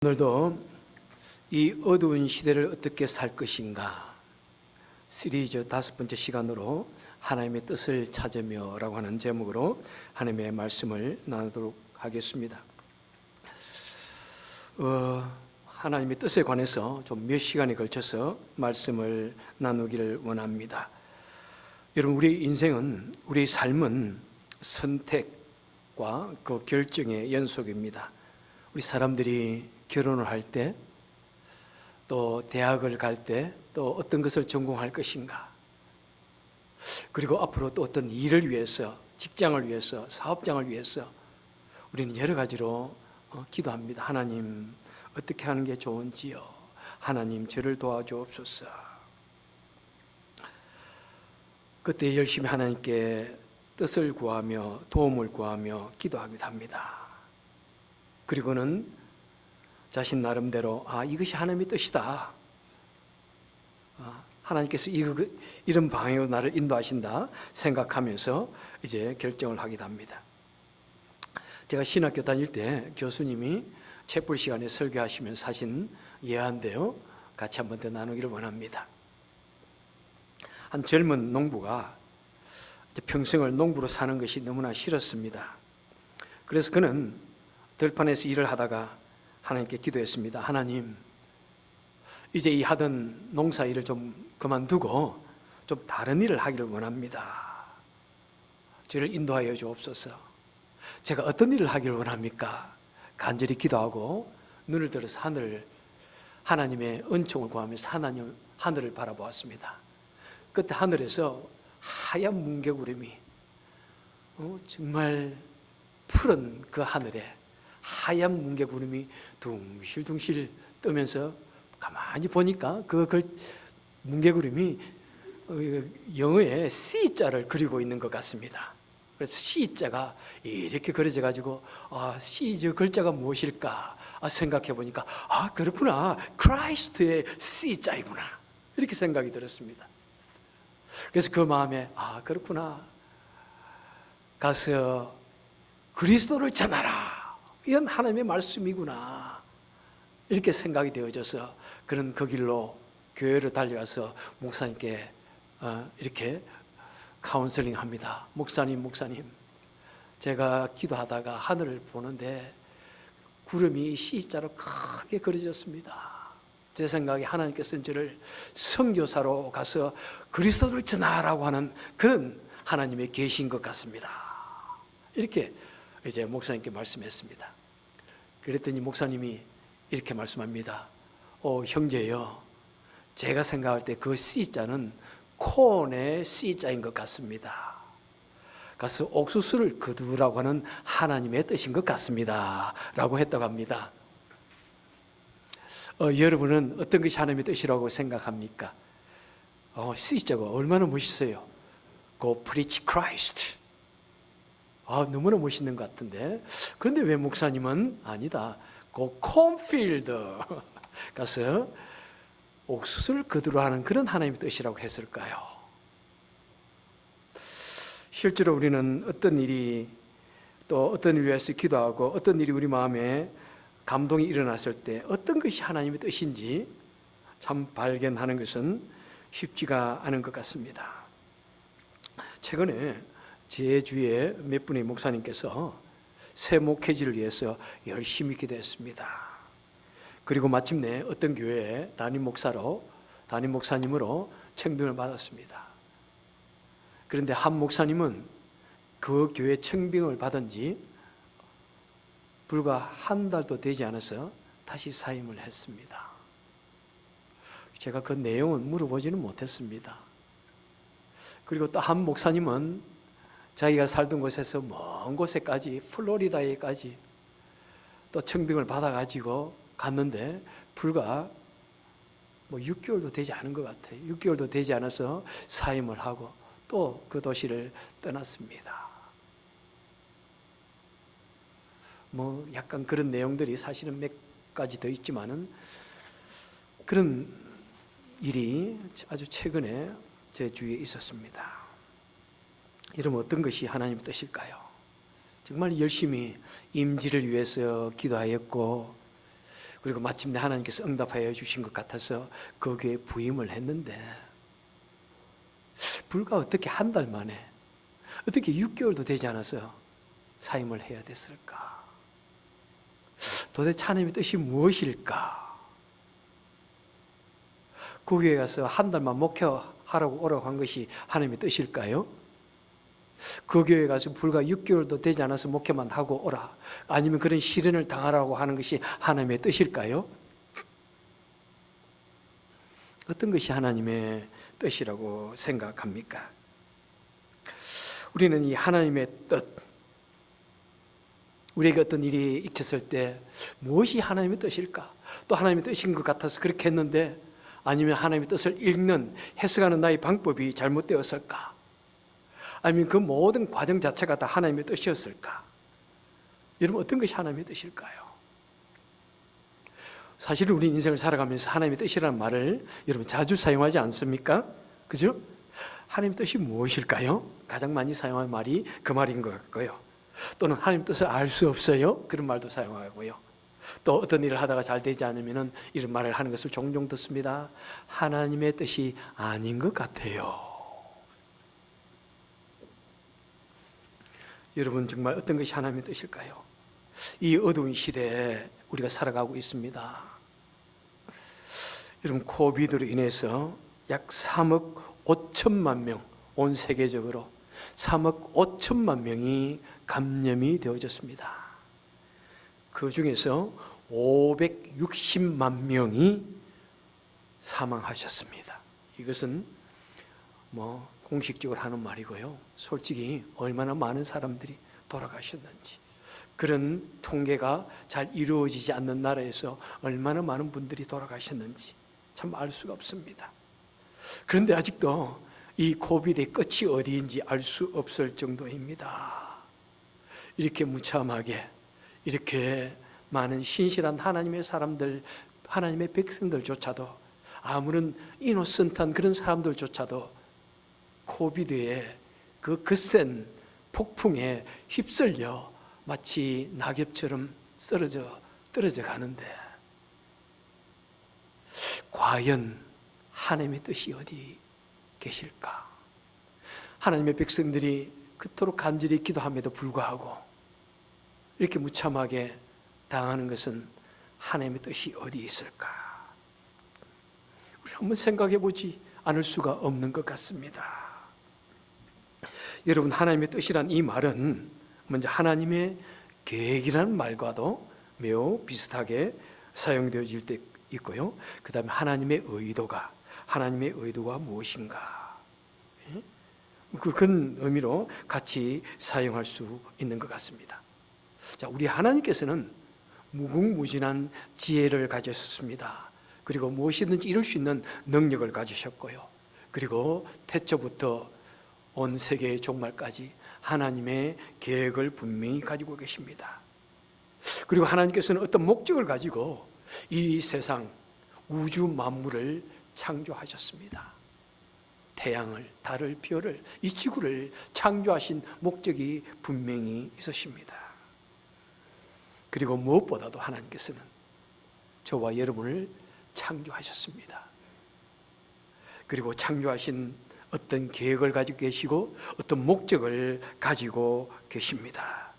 오늘도 이 어두운 시대를 어떻게 살 것인가 시리즈 5번째 시간으로 하나님의 뜻을 찾으며 라고 하는 제목으로 하나님의 말씀을 나누도록 하겠습니다. 하나님의 뜻에 관해서 좀 몇 시간에 걸쳐서 말씀을 나누기를 원합니다. 여러분, 우리 인생은, 우리 삶은 선택과 그 결정의 연속입니다. 우리 사람들이 결혼을 할 때, 또 대학을 갈 때, 또 어떤 것을 전공할 것인가, 그리고 앞으로 또 어떤 일을 위해서, 직장을 위해서, 사업장을 위해서 우리는 여러 가지로 기도합니다. 하나님, 어떻게 하는 게 좋은지요? 하나님, 저를 도와주옵소서. 그때 열심히 하나님께 뜻을 구하며 도움을 구하며 기도하기도 합니다. 그리고는 자신 나름대로 이것이 하나님의 뜻이다, 하나님께서 이런 방향으로 나를 인도하신다 생각하면서 이제 결정을 하기도 합니다. 제가 신학교 다닐 때 교수님이 책볼 시간에 설교하시면서 하신 예화인데요, 같이 한번 더 나누기를 원합니다. 한 젊은 농부가 평생을 농부로 사는 것이 너무나 싫었습니다. 그래서 그는 들판에서 일을 하다가 하나님께 기도했습니다. 하나님, 이제 이 하던 농사 일을 좀 그만두고 좀 다른 일을 하기를 원합니다. 저를 인도하여 주옵소서. 제가 어떤 일을 하기를 원합니까? 간절히 기도하고 눈을 들어서 하나님의 은총을 구하면서 하늘을 바라보았습니다. 그때 하늘에서 하얀 뭉게구름이 정말 푸른 그 하늘에 하얀 뭉게구름이 둥실둥실 뜨면서 가만히 보니까 그 뭉게구름이 영어의 C자를 그리고 있는 것 같습니다. 그래서 C자가 이렇게 그려져 가지고 C 저 글자가 무엇일까 생각해 보니까 그렇구나, 크라이스트의 C자이구나, 이렇게 생각이 들었습니다. 그래서 그 마음에 그렇구나, 가서 그리스도를 전하라, 이건 하나님의 말씀이구나, 이렇게 생각이 되어져서 그는 그 길로 교회로 달려가서 목사님께 이렇게 카운셀링 합니다. 목사님, 제가 기도하다가 하늘을 보는데 구름이 C자로 크게 그려졌습니다. 제 생각에 하나님께서는 저를 선교사로 가서 그리스도를 전하라고 하는 그런 하나님의 계시인 것 같습니다. 이렇게 이제 목사님께 말씀했습니다. 그랬더니 목사님이 이렇게 말씀합니다. 형제요, 제가 생각할 때 그 C자는 콘의 C자인 것 같습니다. 가서 옥수수를 거두라고 하는 하나님의 뜻인 것 같습니다 라고 했다고 합니다. 여러분은 어떤 것이 하나님의 뜻이라고 생각합니까? C자가 얼마나 멋있어요. Go preach Christ. 너무나 멋있는 것 같은데, 그런데 왜 목사님은 아니다, Go cornfield, 가서 옥수수를 거두라 하는 그런 하나님의 뜻이라고 했을까요? 실제로 우리는 어떤 일이, 또 어떤 일을 위해서 기도하고 어떤 일이 우리 마음에 감동이 일어났을 때 어떤 것이 하나님의 뜻인지 참 발견하는 것은 쉽지가 않은 것 같습니다. 최근에 제 주위에 몇 분의 목사님께서 새 목회지를 위해서 열심히 기도했습니다. 그리고 마침내 어떤 교회에 담임 목사님으로 청빙을 받았습니다. 그런데 한 목사님은 그 교회 청빙을 받은 지 불과 한 달도 되지 않아서 다시 사임을 했습니다. 제가 그 내용은 물어보지는 못했습니다. 그리고 또 한 목사님은 자기가 살던 곳에서 먼 곳에까지, 플로리다에까지 또 청빙을 받아가지고 갔는데 불과 6개월도 되지 않은 것 같아요. 6개월도 되지 않아서 사임을 하고 또 그 도시를 떠났습니다. 약간 그런 내용들이 사실은 몇 가지 더 있지만은 그런 일이 아주 최근에 제 주위에 있었습니다. 여러분, 어떤 것이 하나님의 뜻일까요? 정말 열심히 임지를 위해서 기도하였고 그리고 마침내 하나님께서 응답하여 주신 것 같아서 거기에 부임을 했는데 불과 어떻게 한 달 만에, 어떻게 6개월도 되지 않아서 사임을 해야 됐을까? 도대체 하나님의 뜻이 무엇일까? 그 교회에 가서 한 달만 목회하라고 오라고 한 것이 하나님의 뜻일까요? 그 교회에 가서 불과 6개월도 되지 않아서 목회만 하고 오라, 아니면 그런 시련을 당하라고 하는 것이 하나님의 뜻일까요? 어떤 것이 하나님의 뜻이라고 생각합니까? 우리는 이 하나님의 뜻, 우리에게 어떤 일이 익혔을 때 무엇이 하나님의 뜻일까? 또 하나님의 뜻인 것 같아서 그렇게 했는데, 아니면 하나님의 뜻을 읽는, 해석하는 나의 방법이 잘못되었을까? 아니면 그 모든 과정 자체가 다 하나님의 뜻이었을까? 여러분, 어떤 것이 하나님의 뜻일까요? 사실 우리 인생을 살아가면서 하나님의 뜻이라는 말을 여러분 자주 사용하지 않습니까? 그죠? 하나님의 뜻이 무엇일까요? 가장 많이 사용하는 말이 그 말인 것 같고요. 또는 하나님의 뜻을 알 수 없어요? 그런 말도 사용하고요. 또 어떤 일을 하다가 잘 되지 않으면 이런 말을 하는 것을 종종 듣습니다. 하나님의 뜻이 아닌 것 같아요. 여러분, 정말 어떤 것이 하나님의 뜻일까요? 이 어두운 시대에 우리가 살아가고 있습니다. 여러분, 코비드로 인해서 약 3억 5천만 명, 온 세계적으로 3억 5천만 명이 감염이 되어졌습니다. 그 중에서 560만 명이 사망하셨습니다. 이것은 공식적으로 하는 말이고요. 솔직히 얼마나 많은 사람들이 돌아가셨는지, 그런 통계가 잘 이루어지지 않는 나라에서 얼마나 많은 분들이 돌아가셨는지 참 알 수가 없습니다. 그런데 아직도 이 코비드의 끝이 어디인지 알 수 없을 정도입니다. 이렇게 무참하게, 이렇게 많은 신실한 하나님의 사람들, 하나님의 백성들조차도, 아무런 이노센트한 그런 사람들조차도 코비드의 그 거센 폭풍에 휩쓸려 마치 낙엽처럼 떨어져 가는데, 과연 하나님의 뜻이 어디 계실까? 하나님의 백성들이 그토록 간절히 기도함에도 불구하고 이렇게 무참하게 당하는 것은 하나님의 뜻이 어디 있을까? 우리 한번 생각해 보지 않을 수가 없는 것 같습니다. 여러분, 하나님의 뜻이란 이 말은 먼저 하나님의 계획이라는 말과도 매우 비슷하게 사용되어질 때 있고요. 그 다음에 하나님의 의도가 무엇인가, 그런 의미로 같이 사용할 수 있는 것 같습니다. 자, 우리 하나님께서는 무궁무진한 지혜를 가지셨습니다. 그리고 무엇이든지 이룰 수 있는 능력을 가지셨고요. 그리고 태초부터 온 세계의 종말까지 하나님의 계획을 분명히 가지고 계십니다. 그리고 하나님께서는 어떤 목적을 가지고 이 세상, 우주 만물을 창조하셨습니다. 태양을, 달을, 별을, 이 지구를 창조하신 목적이 분명히 있으십니다. 그리고 무엇보다도 하나님께서는 저와 여러분을 창조하셨습니다. 그리고 창조하신 어떤 계획을 가지고 계시고 어떤 목적을 가지고 계십니다.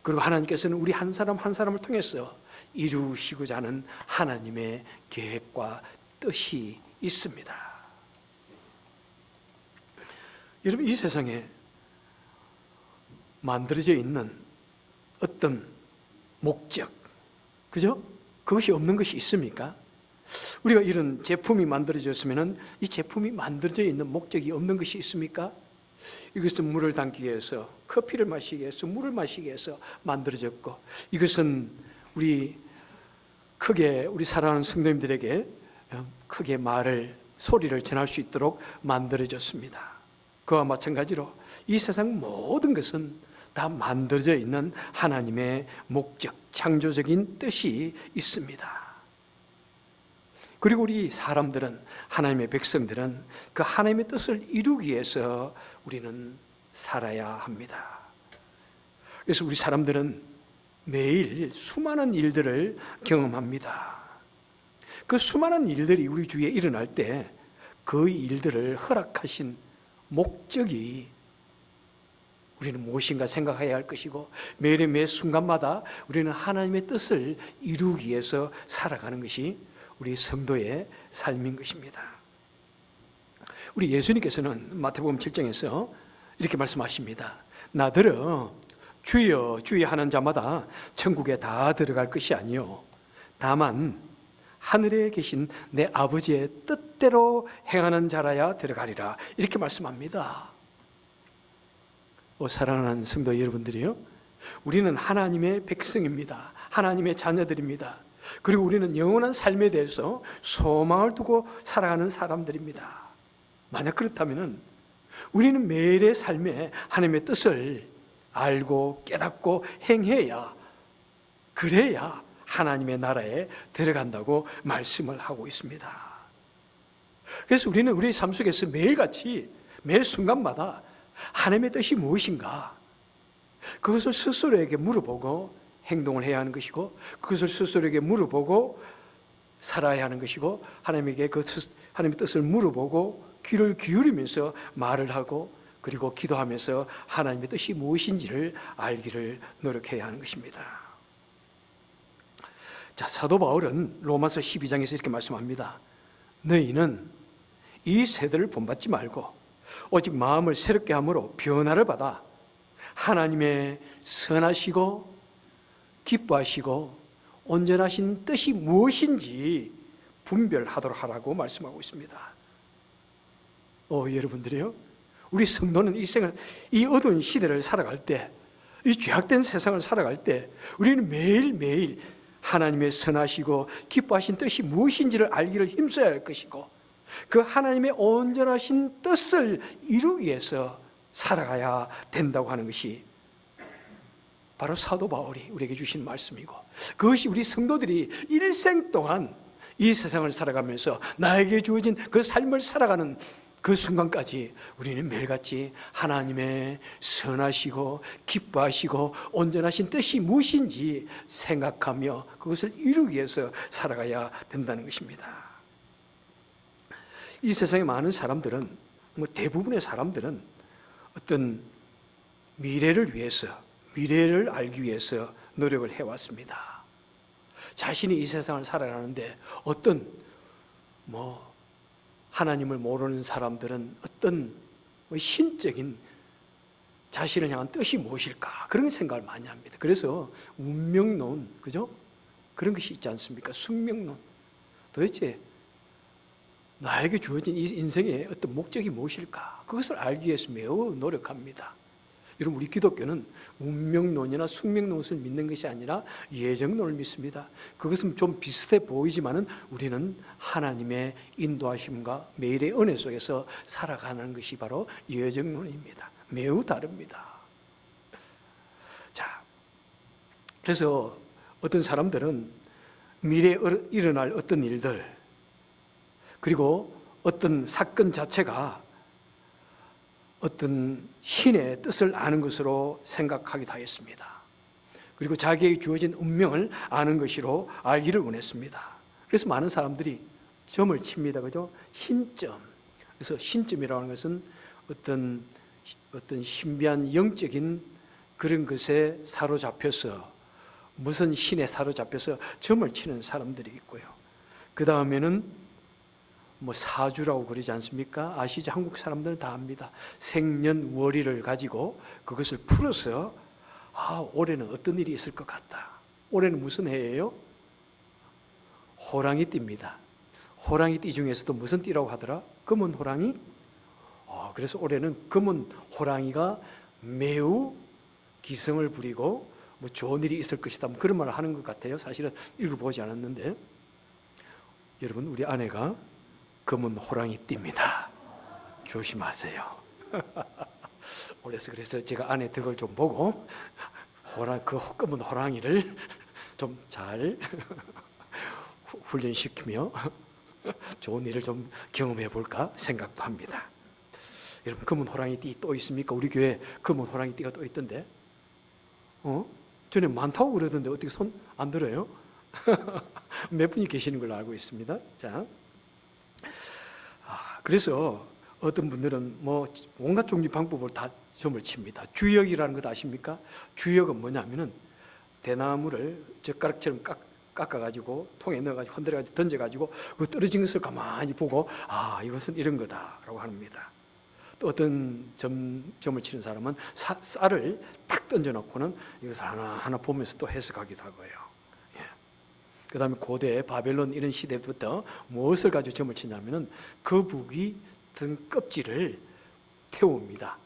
그리고 하나님께서는 우리 한 사람 한 사람을 통해서 이루시고자 하는 하나님의 계획과 뜻이 있습니다. 여러분, 이 세상에 만들어져 있는 어떤 목적, 그죠? 그것이 없는 것이 있습니까? 우리가 이런 제품이 만들어졌으면 이 제품이 만들어져 있는 목적이 없는 것이 있습니까? 이것은 물을 담기 위해서, 커피를 마시기 위해서, 물을 마시기 위해서 만들어졌고, 이것은 우리 사랑하는 성도님들에게 크게 소리를 전할 수 있도록 만들어졌습니다. 그와 마찬가지로 이 세상 모든 것은 다 만들어져 있는 하나님의 목적, 창조적인 뜻이 있습니다. 그리고 우리 사람들은, 하나님의 백성들은 그 하나님의 뜻을 이루기 위해서 우리는 살아야 합니다. 그래서 우리 사람들은 매일 수많은 일들을 경험합니다. 그 수많은 일들이 우리 주위에 일어날 때 그 일들을 허락하신 목적이 우리는 무엇인가 생각해야 할 것이고, 매일의 매 순간마다 우리는 하나님의 뜻을 이루기 위해서 살아가는 것이 우리 성도의 삶인 것입니다. 우리 예수님께서는 마태복음 7장에서 이렇게 말씀하십니다. 나더러 주여 주여 하는 자마다 천국에 다 들어갈 것이 아니요 다만 하늘에 계신 내 아버지의 뜻대로 행하는 자라야 들어가리라, 이렇게 말씀합니다. 사랑하는 성도 여러분들이요, 우리는 하나님의 백성입니다. 하나님의 자녀들입니다. 그리고 우리는 영원한 삶에 대해서 소망을 두고 살아가는 사람들입니다. 만약 그렇다면 우리는 매일의 삶에 하나님의 뜻을 알고 깨닫고 행해야, 그래야 하나님의 나라에 들어간다고 말씀을 하고 있습니다. 그래서 우리는 우리 삶 속에서 매일같이 매 순간마다 하나님의 뜻이 무엇인가, 그것을 스스로에게 물어보고 행동을 해야 하는 것이고, 그것을 스스로에게 물어보고 살아야 하는 것이고, 하나님에게 하나님의 뜻을 물어보고 귀를 기울이면서 말을 하고, 그리고 기도하면서 하나님의 뜻이 무엇인지를 알기를 노력해야 하는 것입니다. 자, 사도 바울은 로마서 12장에서 이렇게 말씀합니다. 너희는 이 세대를 본받지 말고 오직 마음을 새롭게 함으로 변화를 받아 하나님의 선하시고 기뻐하시고 온전하신 뜻이 무엇인지 분별하도록 하라고 말씀하고 있습니다. 여러분들이요, 우리 성도는 이 어두운 시대를 살아갈 때, 이 죄악된 세상을 살아갈 때 우리는 매일매일 하나님의 선하시고 기뻐하신 뜻이 무엇인지를 알기를 힘써야 할 것이고, 그 하나님의 온전하신 뜻을 이루기 위해서 살아가야 된다고 하는 것이 바로 사도 바울이 우리에게 주신 말씀이고, 그것이 우리 성도들이 일생 동안 이 세상을 살아가면서 나에게 주어진 그 삶을 살아가는 그 순간까지 우리는 매일같이 하나님의 선하시고 기뻐하시고 온전하신 뜻이 무엇인지 생각하며 그것을 이루기 위해서 살아가야 된다는 것입니다. 이 세상의 많은 사람들은, 대부분의 사람들은 어떤 미래를 위해서, 미래를 알기 위해서 노력을 해왔습니다. 자신이 이 세상을 살아가는데 어떤 하나님을 모르는 사람들은 어떤 신적인 자신을 향한 뜻이 무엇일까, 그런 생각을 많이 합니다. 그래서 운명론, 그죠? 그런 것이 있지 않습니까? 숙명론. 도대체 나에게 주어진 이 인생의 어떤 목적이 무엇일까, 그것을 알기 위해서 매우 노력합니다. 여러분, 우리 기독교는 운명론이나 숙명론을 믿는 것이 아니라 예정론을 믿습니다. 그것은 좀 비슷해 보이지만은 우리는 하나님의 인도하심과 매일의 은혜 속에서 살아가는 것이 바로 예정론입니다. 매우 다릅니다. 자, 그래서 어떤 사람들은 미래에 일어날 어떤 일들, 그리고 어떤 사건 자체가 어떤 신의 뜻을 아는 것으로 생각하기도 하였습니다. 그리고 자기에게 주어진 운명을 아는 것으로 알기를 원했습니다. 그래서 많은 사람들이 점을 칩니다. 그죠? 신점. 그래서 신점이라는 것은 어떤 신비한 영적인 그런 것에 사로잡혀서, 무슨 신에 사로잡혀서 점을 치는 사람들이 있고요. 그 다음에는 사주라고 그러지 않습니까? 아시죠? 한국 사람들은 다 압니다. 생년월일을 가지고 그것을 풀어서 올해는 어떤 일이 있을 것 같다. 올해는 무슨 해예요? 호랑이띠입니다. 호랑이띠 중에서도 무슨 띠라고 하더라? 검은 호랑이? 그래서 올해는 검은 호랑이가 매우 기성을 부리고 좋은 일이 있을 것이다, 그런 말을 하는 것 같아요. 사실은 읽어보지 않았는데, 여러분, 우리 아내가 검은 호랑이띠입니다. 조심하세요. 그래서 제가 아내 덕을 좀 보고 그 검은 호랑이를 좀 잘 훈련시키며 좋은 일을 좀 경험해 볼까 생각도 합니다. 여러분, 검은 호랑이띠 또 있습니까? 우리 교회 검은 호랑이띠가 또 있던데. 전에 많다고 그러던데 어떻게 손 안 들어요? 몇 분이 계시는 걸로 알고 있습니다. 자, 그래서 어떤 분들은 뭐 온갖 종류 방법으로 다 점을 칩니다. 주역이라는 것 아십니까? 주역은 뭐냐면은 대나무를 젓가락처럼 깎아가지고 통에 넣어가지고 흔들어가지고 던져가지고 그 떨어진 것을 가만히 보고 이것은 이런 거다라고 합니다. 또 어떤 점을 치는 사람은 쌀을 탁 던져놓고는 이것을 하나하나 보면서 또 해석하기도 하고요. 그 다음에 고대 바벨론 이런 시대부터 무엇을 가지고 점을 치냐면은 거북이 등 껍질을 태웁니다.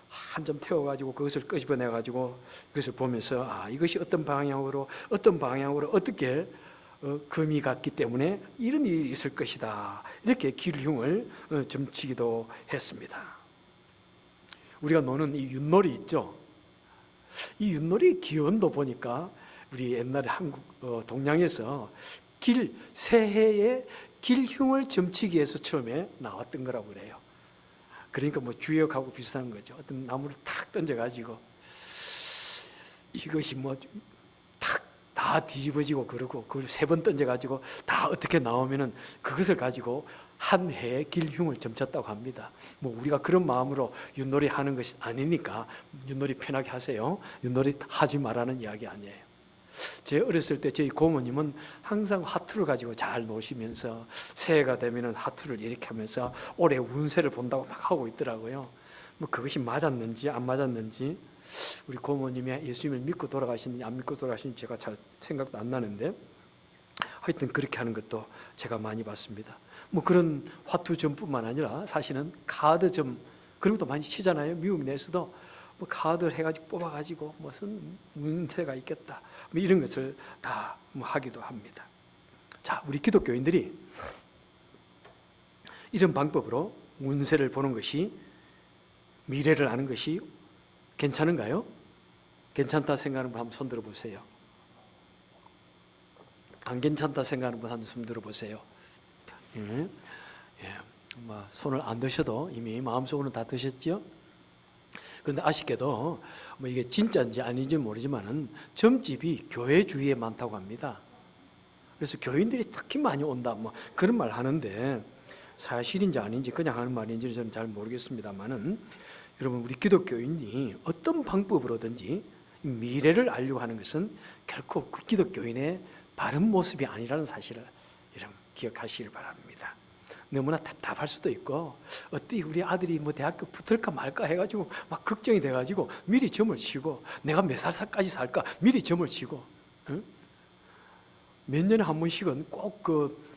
한 점 태워가지고 그것을 끄집어내가지고 그것을 보면서 이것이 어떤 방향으로 어떻게 금이 갔기 때문에 이런 일이 있을 것이다. 이렇게 길흉을 점치기도 했습니다. 우리가 노는 이 윷놀이 있죠. 이 윷놀이 기원도 보니까 우리 옛날에 한국 동양에서 새해에 길흉을 점치기 위해서 처음에 나왔던 거라고 그래요. 그러니까 뭐 주역하고 비슷한 거죠. 어떤 나무를 탁 던져가지고 이것이 뭐 탁 다 뒤집어지고 그러고 그걸 3번 던져가지고 다 어떻게 나오면은 그것을 가지고 한 해의 길흉을 점쳤다고 합니다. 뭐 우리가 그런 마음으로 윷놀이 하는 것이 아니니까 윷놀이 편하게 하세요. 윷놀이 하지 말라는 이야기 아니에요. 제 어렸을 때 저희 고모님은 항상 화투를 가지고 잘 노시면서 새해가 되면은 화투를 이렇게 하면서 올해 운세를 본다고 막 하고 있더라고요. 뭐 그것이 맞았는지 안 맞았는지 우리 고모님이 예수님을 믿고 돌아가시는지 안 믿고 돌아가시는지 제가 잘 생각도 안 나는데 하여튼 그렇게 하는 것도 제가 많이 봤습니다. 뭐 그런 화투점뿐만 아니라 사실은 카드점 그런 것도 많이 치잖아요. 미국 내에서도 뭐 카드를 해가지고 뽑아가지고 무슨 운세가 있겠다 뭐 이런 것을 다 뭐 하기도 합니다. 자, 우리 기독교인들이 이런 방법으로 운세를 보는 것이 미래를 아는 것이 괜찮은가요? 괜찮다 생각하는 분 한번 손 들어보세요. 안 괜찮다 생각하는 분 한번 손 들어보세요. 뭐 손을 안 드셔도 이미 마음속으로는 다 드셨죠? 그런데 아쉽게도 뭐 이게 진짜인지 아닌지 모르지만은 점집이 교회 주위에 많다고 합니다. 그래서 교인들이 특히 많이 온다 뭐 그런 말 하는데 사실인지 아닌지 그냥 하는 말인지 저는 잘 모르겠습니다만은 여러분 우리 기독교인이 어떤 방법으로든지 미래를 알려고 하는 것은 결코 그 기독교인의 바른 모습이 아니라는 사실을 여러분 기억하시길 바랍니다. 너무나 답답할 수도 있고 어떻게 우리 아들이 뭐 대학교 붙을까 말까 해가지고 막 걱정이 돼가지고 미리 점을 치고 내가 몇 살까지 살까 미리 점을 치고 몇 년에 한 번씩은 꼭 그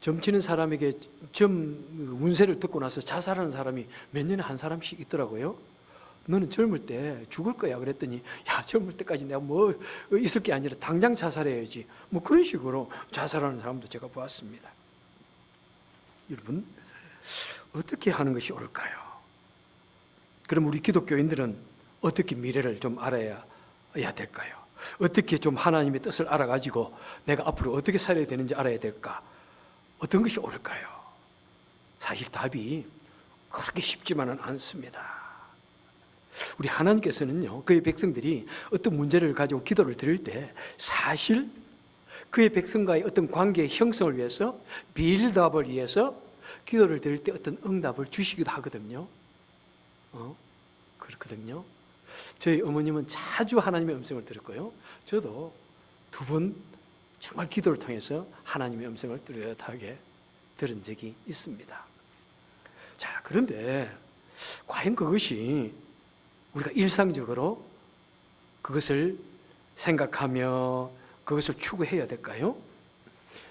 점치는 사람에게 점 운세를 듣고 나서 자살하는 사람이 몇 년에 한 사람씩 있더라고요. 너는 젊을 때 죽을 거야 그랬더니 야 젊을 때까지 내가 뭐 있을 게 아니라 당장 자살해야지 뭐 그런 식으로 자살하는 사람도 제가 보았습니다. 여러분 어떻게 하는 것이 옳을까요? 그럼 우리 기독교인들은 어떻게 미래를 좀 알아야 될까요? 어떻게 좀 하나님의 뜻을 알아가지고 내가 앞으로 어떻게 살아야 되는지 알아야 될까? 어떤 것이 옳을까요? 사실 답이 그렇게 쉽지만은 않습니다. 우리 하나님께서는요 그의 백성들이 어떤 문제를 가지고 기도를 드릴 때 사실 그의 백성과의 어떤 관계의 형성을 위해서 빌드업을 위해서 기도를 드릴 때 어떤 응답을 주시기도 하거든요. 그렇거든요. 저희 어머님은 자주 하나님의 음성을 들었고요. 저도 2번 정말 기도를 통해서 하나님의 음성을 뚜렷하게 들은 적이 있습니다. 자, 그런데 과연 그것이 우리가 일상적으로 그것을 생각하며 그것을 추구해야 될까요?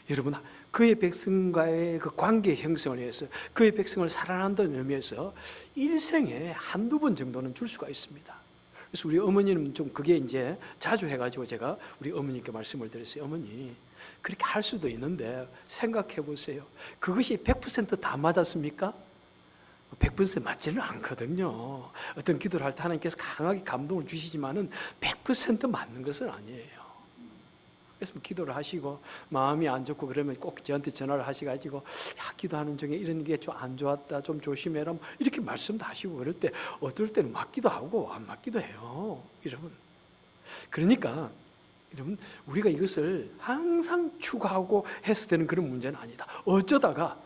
여러분, 그의 백성과의 그 관계 형성을 위해서 그의 백성을 사랑한다는 의미에서 일생에 한두 번 정도는 줄 수가 있습니다. 그래서 우리 어머니는 좀 그게 이제 자주 해가지고 제가 우리 어머니께 말씀을 드렸어요. 어머니, 그렇게 할 수도 있는데 생각해 보세요. 그것이 100% 맞았습니까? 100% 맞지는 않거든요. 어떤 기도를 할 때 하나님께서 강하게 감동을 주시지만은 100% 맞는 것은 아니에요. 그래서 기도를 하시고 마음이 안 좋고 그러면 꼭 저한테 전화를 하셔가지고 야, 기도하는 중에 이런 게 좀 안 좋았다 좀 조심해라 이렇게 말씀도 하시고 그럴 때 어떨 때는 맞기도 하고 안 맞기도 해요. 여러분, 그러니까 여러분, 우리가 이것을 항상 추구하고 해서 되는 그런 문제는 아니다. 어쩌다가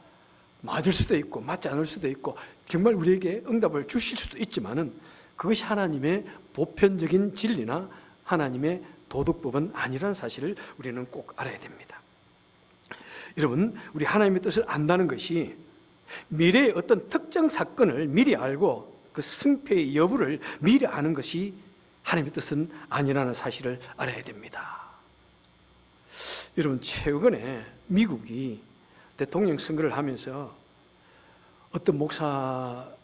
맞을 수도 있고 맞지 않을 수도 있고 정말 우리에게 응답을 주실 수도 있지만은 그것이 하나님의 보편적인 진리나 하나님의 도덕법은 아니라는 사실을 우리는 꼭 알아야 됩니다. 여러분, 우리 하나님의 뜻을 안다는 것이 미래의 어떤 특정 사건을 미리 알고 그 승패의 여부를 미리 아는 것이 하나님의 뜻은 아니라는 사실을 알아야 됩니다. 여러분, 최근에 미국이 대통령 선거를 하면서 어떤 목사들이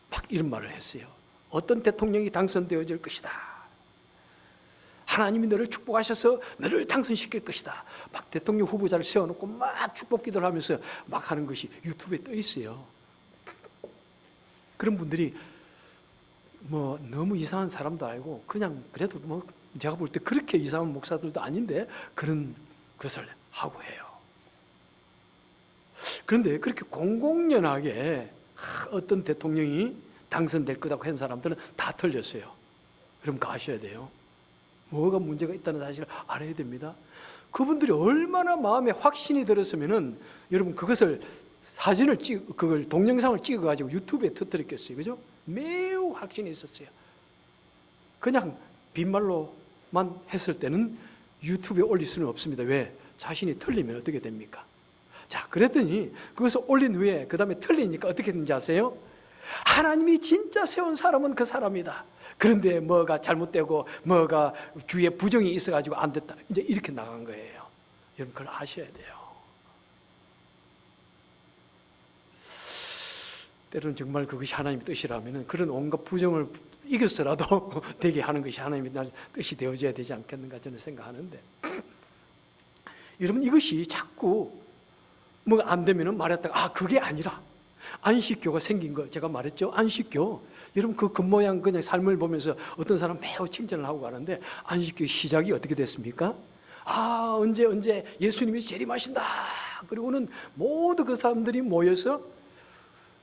막 이런 말을 했어요. 어떤 대통령이 당선되어질 것이다. 하나님이 너를 축복하셔서 너를 당선시킬 것이다. 막 대통령 후보자를 세워놓고 막 축복 기도를 하면서 막 하는 것이 유튜브에 떠 있어요. 그런 분들이 뭐 너무 이상한 사람도 알고 그냥 그래도 뭐 제가 볼 때 그렇게 이상한 목사들도 아닌데 그런 것을 하고 해요. 그런데 그렇게 공공연하게 어떤 대통령이 당선될 거라고 한 사람들은 다 틀렸어요. 여러분 아셔야 돼요. 뭐가 문제가 있다는 사실을 알아야 됩니다. 그분들이 얼마나 마음에 확신이 들었으면은 여러분 그것을 사진을 그걸 동영상을 찍어가지고 유튜브에 터뜨렸겠어요, 그죠? 매우 확신이 있었어요. 그냥 빈말로만 했을 때는 유튜브에 올릴 수는 없습니다. 왜? 자신이 틀리면 어떻게 됩니까? 자, 그랬더니 그것을 올린 후에 그 다음에 틀리니까 어떻게 했는지 아세요? 하나님이 진짜 세운 사람은 그 사람이다. 그런데 뭐가 잘못되고 뭐가 주위에 부정이 있어가지고 안 됐다. 이제 이렇게 나간 거예요. 여러분 그걸 아셔야 돼요. 때로는 정말 그것이 하나님의 뜻이라면 그런 온갖 부정을 이겨서라도 되게 하는 것이 하나님의 뜻이 되어져야 되지 않겠는가 저는 생각하는데 여러분 이것이 자꾸 뭐가 안 되면 말했다가 그게 아니라 안식교가 생긴 거 제가 말했죠. 안식교 여러분 그 겉모양 그냥 삶을 보면서 어떤 사람 매우 칭찬을 하고 가는데 안식교의 시작이 어떻게 됐습니까? 언제 예수님이 재림하신다. 그리고는 모두 그 사람들이 모여서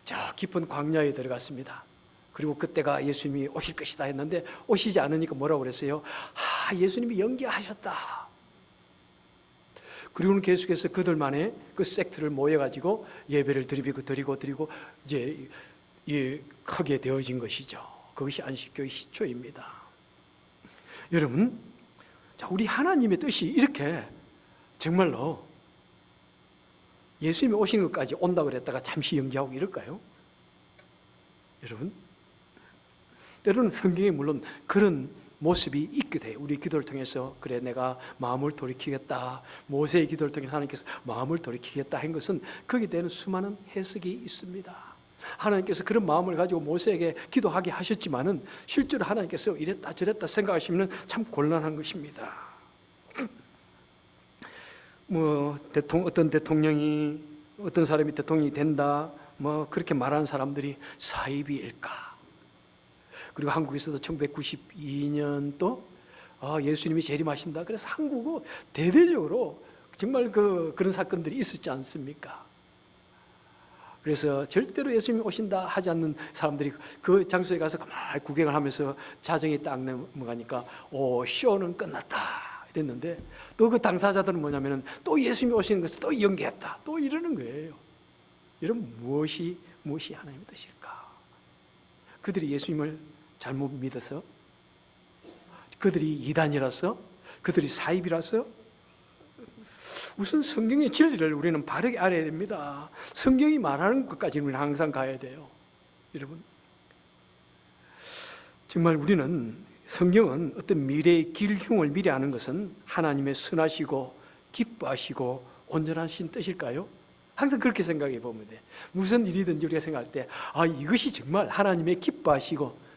저 깊은 광야에 들어갔습니다. 그리고 그때가 예수님이 오실 것이다 했는데 오시지 않으니까 뭐라고 그랬어요? 예수님이 연기하셨다. 그리고는 계속해서 그들만의 그 섹트를 모여가지고 예배를 드리고 이제 크게 되어진 것이죠. 그것이 안식교의 시초입니다. 여러분, 자, 우리 하나님의 뜻이 이렇게 정말로 예수님이 오시는 것까지 온다고 그랬다가 잠시 연기하고 이럴까요? 여러분, 때로는 성경에 물론 그런 모습이 있기도 해요. 우리 기도를 통해서 그래 내가 마음을 돌이키겠다. 모세의 기도를 통해서 하나님께서 마음을 돌이키겠다 한 것은 거기에 대한 수많은 해석이 있습니다. 하나님께서 그런 마음을 가지고 모세에게 기도하게 하셨지만은 실제로 하나님께서 이랬다 저랬다 생각하시면 참 곤란한 것입니다. 어떤 대통령이 어떤 사람이 대통령이 된다 그렇게 말하는 사람들이 사이비일까? 그리고 한국에서도 1992년도 예수님이 재림하신다. 그래서 한국은 대대적으로 정말 그런 사건들이 있었지 않습니까? 그래서 절대로 예수님이 오신다 하지 않는 사람들이 그 장소에 가서 가만히 구경을 하면서 자정이 딱 넘어가니까 쇼는 끝났다 이랬는데 또 그 당사자들은 뭐냐면은 또 예수님이 오시는 것을 또 연기했다 또 이러는 거예요. 여러분 무엇이 하나님의 뜻일까? 그들이 예수님을 잘못 믿어서? 그들이 이단이라서? 그들이 사입이라서? 우선 성경의 진리를 우리는 바르게 알아야 됩니다. 성경이 말하는 것까지는 우리는 항상 가야 돼요. 여러분, 정말 우리는 성경은 어떤 미래의 길흉을 미리 아는 것은 하나님의 선하시고 기뻐하시고 온전하신 뜻일까요? 항상 그렇게 생각해 보면 돼. 무슨 일이든지 우리가 생각할 때 이것이 정말 하나님의 기뻐하시고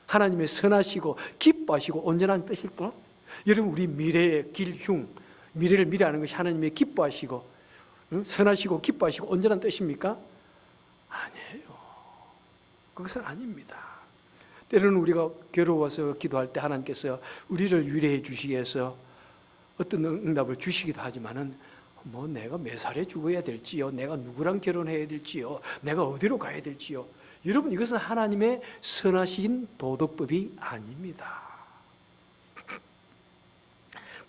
하나님의 선하시고 기뻐하시고 온전한 뜻일까? 여러분 우리 미래의 길흉 미래를 미리 아는 것이 하나님의 기뻐하시고 선하시고 기뻐하시고 온전한 뜻입니까? 아니에요. 그것은 아닙니다. 때로는 우리가 괴로워서 기도할 때 하나님께서 우리를 위로해 주시기 위해서 어떤 응답을 주시기도 하지만은 내가 몇 살에 죽어야 될지요, 내가 누구랑 결혼해야 될지요, 내가 어디로 가야 될지요. 여러분 이것은 하나님의 선하신 도덕법이 아닙니다.